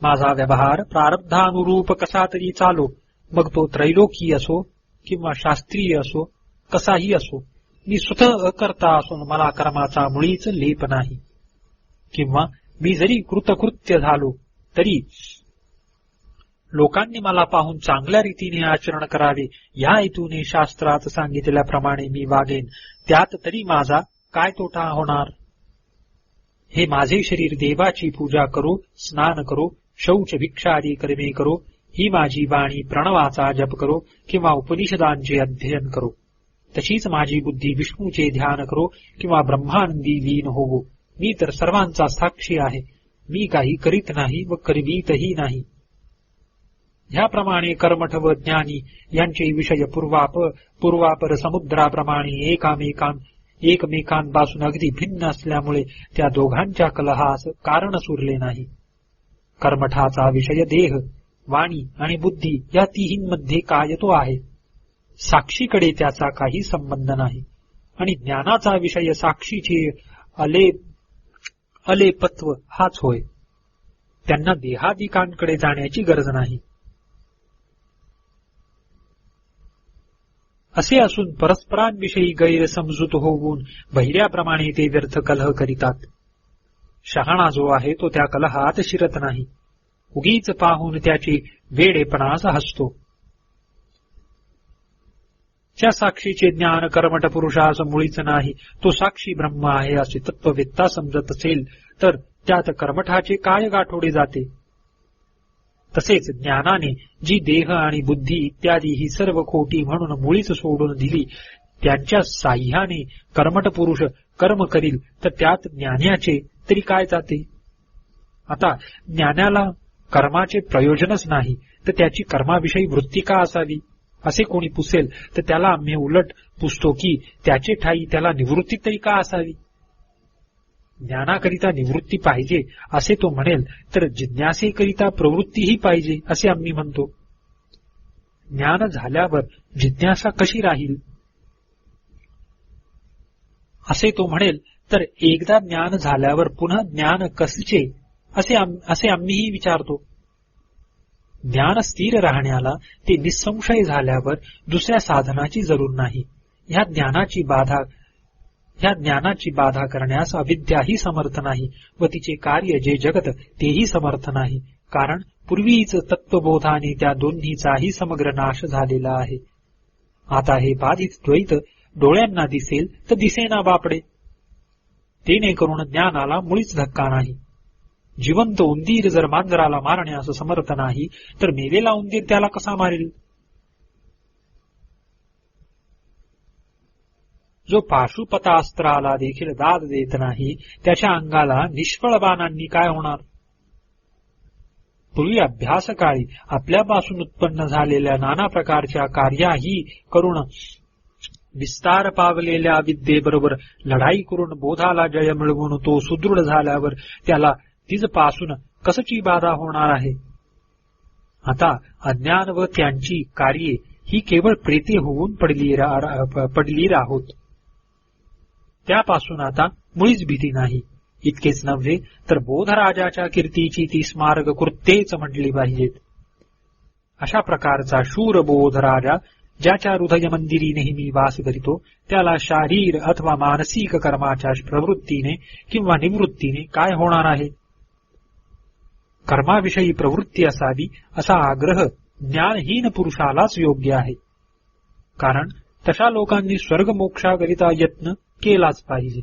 माझा व्यवहार प्रारब्धानुरूप कसा तरी चालो, मग तो त्रैलोकी असो किंवा शास्त्रीय असो, कसाही असो. मी स्वतः अकर्ता असून मला कर्माचा मुळीच लेप नाही. किंवा मी जरी कृतकृत्य झालो तरी लोकांनी मला पाहून चांगल्या रीतीने आचरण करावे या हेतूने शास्त्रात सांगितल्याप्रमाणे मी वागेन, त्यात तरी माझा काय तोटा होणार? हे माझे शरीर देवाची पूजा करो, स्नान करो, शौच भिक्षादी कर्मे करो, ही माझी वाणी प्रणवाचा जप करो किंवा उपनिषदांचे अध्ययन करो, तशीच माझी बुद्धी विष्णूचे ध्यान करो किंवा ब्रह्मानंदी लीन होवो. मी तर सर्वांचा साक्षी आहे. मी काही करीत नाही व करवीतही नाही. ह्याप्रमाणे कर्मठ व ज्ञानी यांचे विषय पूर्वापर समुद्राप्रमाणे एकमेकांपासून अगदी भिन्न असल्यामुळे त्या दोघांच्या कलहास कारणच उरले नाही. कर्मठाचा विषय देह, वाणी आणि बुद्धी या तिहींमध्ये काय तो आहे. साक्षीकडे त्याचा काही संबंध नाही. आणि ज्ञानाचा विषय साक्षीचे अलेपत्व हाच होय. त्यांना देहादिकांकडे जाण्याची गरज नाही. असे असून परस्परांविषयी गैरसमजूत होऊन बहिऱ्याप्रमाणे ते व्यर्थ कलह करीतात. शहाणा जो आहे तो त्या कलहात शिरत नाही, उगीच पाहून त्याची वेडेपणास हसतो. त्या साक्षीचे ज्ञान कर्मठ पुरुषास मुळीच नाही. तो साक्षी ब्रह्म आहे असे तत्ववेत्ता समजत असेल तर त्यात कर्मठाचे काय गाठोडे जाते? तसेच ज्ञानाने जी देह आणि बुद्धी इत्यादी ही सर्व खोटी म्हणून मुळीच सोडून दिली, त्यांच्या साह्याने कर्मठ पुरुष कर्म करील तर त्यात ज्ञानाचे तरी काय जाते? आता ज्ञानाला कर्माचे प्रयोजनच नाही तर त्याची कर्माविषयी वृत्ती का असावी असे कोणी पुसेल तर त्याला आम्ही उलट पुसतो की त्याचे ठाई त्याला निवृत्ती तरी का असावी? ज्ञानाकरिता निवृत्ती पाहिजे असे तो म्हणेल तर जिज्ञासेकरिता प्रवृत्तीही पाहिजे असे आम्ही म्हणतो. ज्ञान झाल्यावर जिज्ञासा कशी राहील असे तो म्हणेल तर एकदा ज्ञान झाल्यावर पुन्हा ज्ञान कसचे असे आम्हीही विचारतो. ज्ञान स्थिर राहण्याला ते निसंशय झाल्यावर दुसऱ्या साधनाची जरूर नाही. ह्या ज्ञानाची बाधा करण्यास अविद्याही समर्थ नाही व तिचे कार्य जे जगत तेही समर्थ नाही. कारण पूर्वीच तत्वबोधाने त्या दोन्हीचाही समग्र नाश झालेला आहे. आता हे बाधित द्वैत डोळ्यांना दिसेल तर दिसेना बापडे. तेने करून ज्ञानाला मुळीच धक्का नाही. जिवंत उंदीर जर मांजराला मारण्यास समर्थ नाही तर मेलेला उंदीर त्याला कसा मारेल? जो पाशुपतास्त्राला देखील दाद देत नाही त्याच्या अंगाला निष्फळ बाणांनी काय होणार? पूर्वी अभ्यासकाळी आपल्यापासून उत्पन्न झालेल्या नाना प्रकारच्या कार्याही करून विस्तार पावलेल्या विद्येबरोबर लढाई करून बोधाला जय मिळवून तो सुदृढ झाल्यावर त्याला तिजपासून कसची बाधा होणार आहे? आता अज्ञान व त्यांची कार्ये ही केवळ प्रेते होऊन पडली राहोत. त्यापासून आता मुळीच भीती नाही. इतकेच नव्हे तर बोधराजाच्या कीर्तीची ती स्मारक कृत्येच म्हटली पाहिजेत. अशा प्रकारचा शूर बोधराजा ज्याच्या हृदय मंदिरी नेहमी वास करीतो त्याला शारीर अथवा मानसिक कर्माच्या प्रवृत्तीने किंवा निवृत्तीने काय होणार आहे? कर्माविषयी प्रवृत्ती असावी असा आग्रह ज्ञानहीन पुरुषालाच योग्य आहे. कारण तशा लोकांनी स्वर्ग मोक्षाकरिता यत्न केलाच पाहिजे.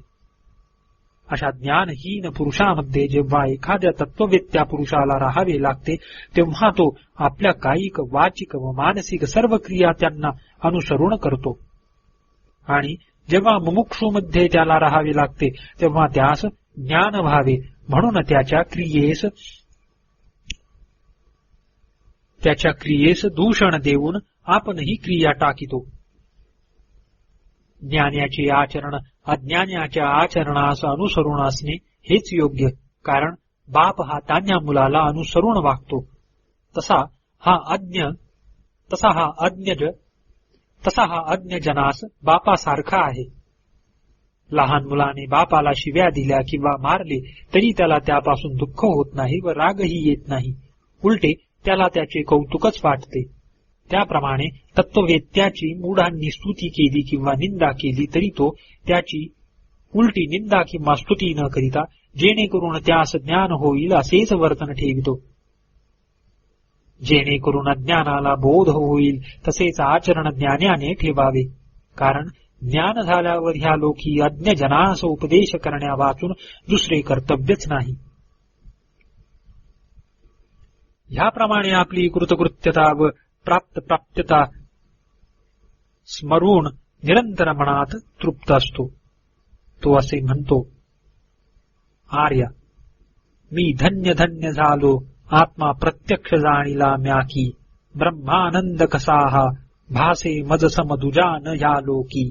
अशा ज्ञानहीन पुरुषामध्ये जेव्हा एखाद्या तत्ववेत्या पुरुषाला राहावे लागते तेव्हा तो आपल्या कायिक वाचिक व मानसिक सर्व क्रिया त्यांना अनुसरून करतो. आणि जेव्हा मुमुक्षूमध्ये त्याला राहावे लागते तेव्हा त्यास ज्ञान व्हावे म्हणून त्याच्या क्रियेस दूषण देऊन आपणही क्रिया टाकितो. ज्ञानाचे आचरण अज्ञानाच्या आचरणास अनुसरून असणे हेच योग्य. कारण बाप हा तान्या मुलाला अनुसरून वागतो तसा हा अज्ञ जनास बापासारखा आहे. लहान मुलाने बापाला शिव्या दिल्या किंवा मारले तरी त्याला त्यापासून दुःख होत नाही व रागही येत नाही. उलटे त्याला त्याचे कौतुकच वाटते. त्याप्रमाणे तत्ववेत्याची मूढांनी स्तुती केली किंवा निंदा केली तरी तो त्याची उलटी निंदा किंवा स्तुती न करिता जेणेकरून त्यास ज्ञान होईल असेच वर्तन ठेवितो. जेणेकरून अज्ञानाला बोध होईल तसेच आचरण ज्ञानाने ठेवावे. कारण ज्ञान झाल्यावर ह्या लोकी अज्ञ जनास उपदेश करण्या वाचून दुसरे कर्तव्यच नाही. ह्याप्रमाणे आपली कृतकृत्यता व प्राप्तता स्मरून निरंतर मनात तृप्त असतो. तो असे म्हणतो, आर्या, मी धन्य धन्य झालो, आत्मा प्रत्यक्ष जाणिला म्याकी, ब्रह्मानंद कसाहा भासे मज समदुजान या लोकी.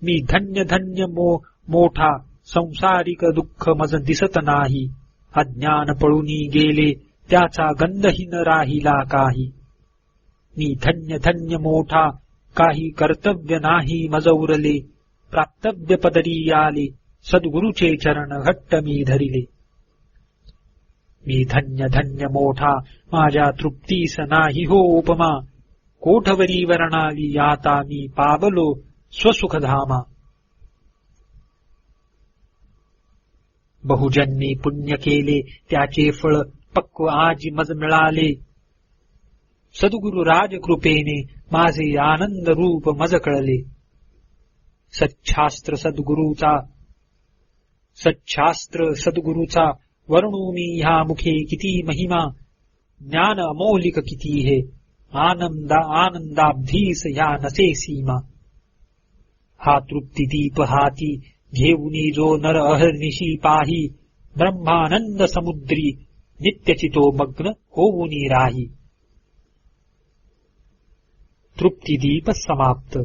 मी धन्य धन्य मोठा, संसारिक दुःख मज दिसत नाही, अज्ञान पळूनी गेले त्याचा गंधही न राहिला काही. मी धन्य धन्य मोठा, काही कर्तव्य नाही मज उरले, प्राप्तव्य पदरी आले, सद्गुरुचे चरण घट्ट मी धरिले. मी धन्य धन्य मोठा, माझ्या तृप्तीस नाही हो उपमा, कोठवरी वर्णावी आता मी पावलो स्वसुखधामा. बहुजन्मी पुण्य केले त्याचे फळ पक्व आजी मज मिळाले, सद्गुरु राजकृपेने माझे आनंद रूप मज कळले. सच्छास्त्र सद्गुरूचा वर्णू मी ह्या मुखे किती महिमा, ज्ञान अमौलिक किती हे, आनंदाब्धीस ह्या नसे सीमा. हा तृप्ती दीप हाती घेऊनी जो नर अहर्निशी पाही, ब्रह्मानंद समुद्री नित्यचितो मग्न होऊनी राही. तृप्तिदीप समाप्त.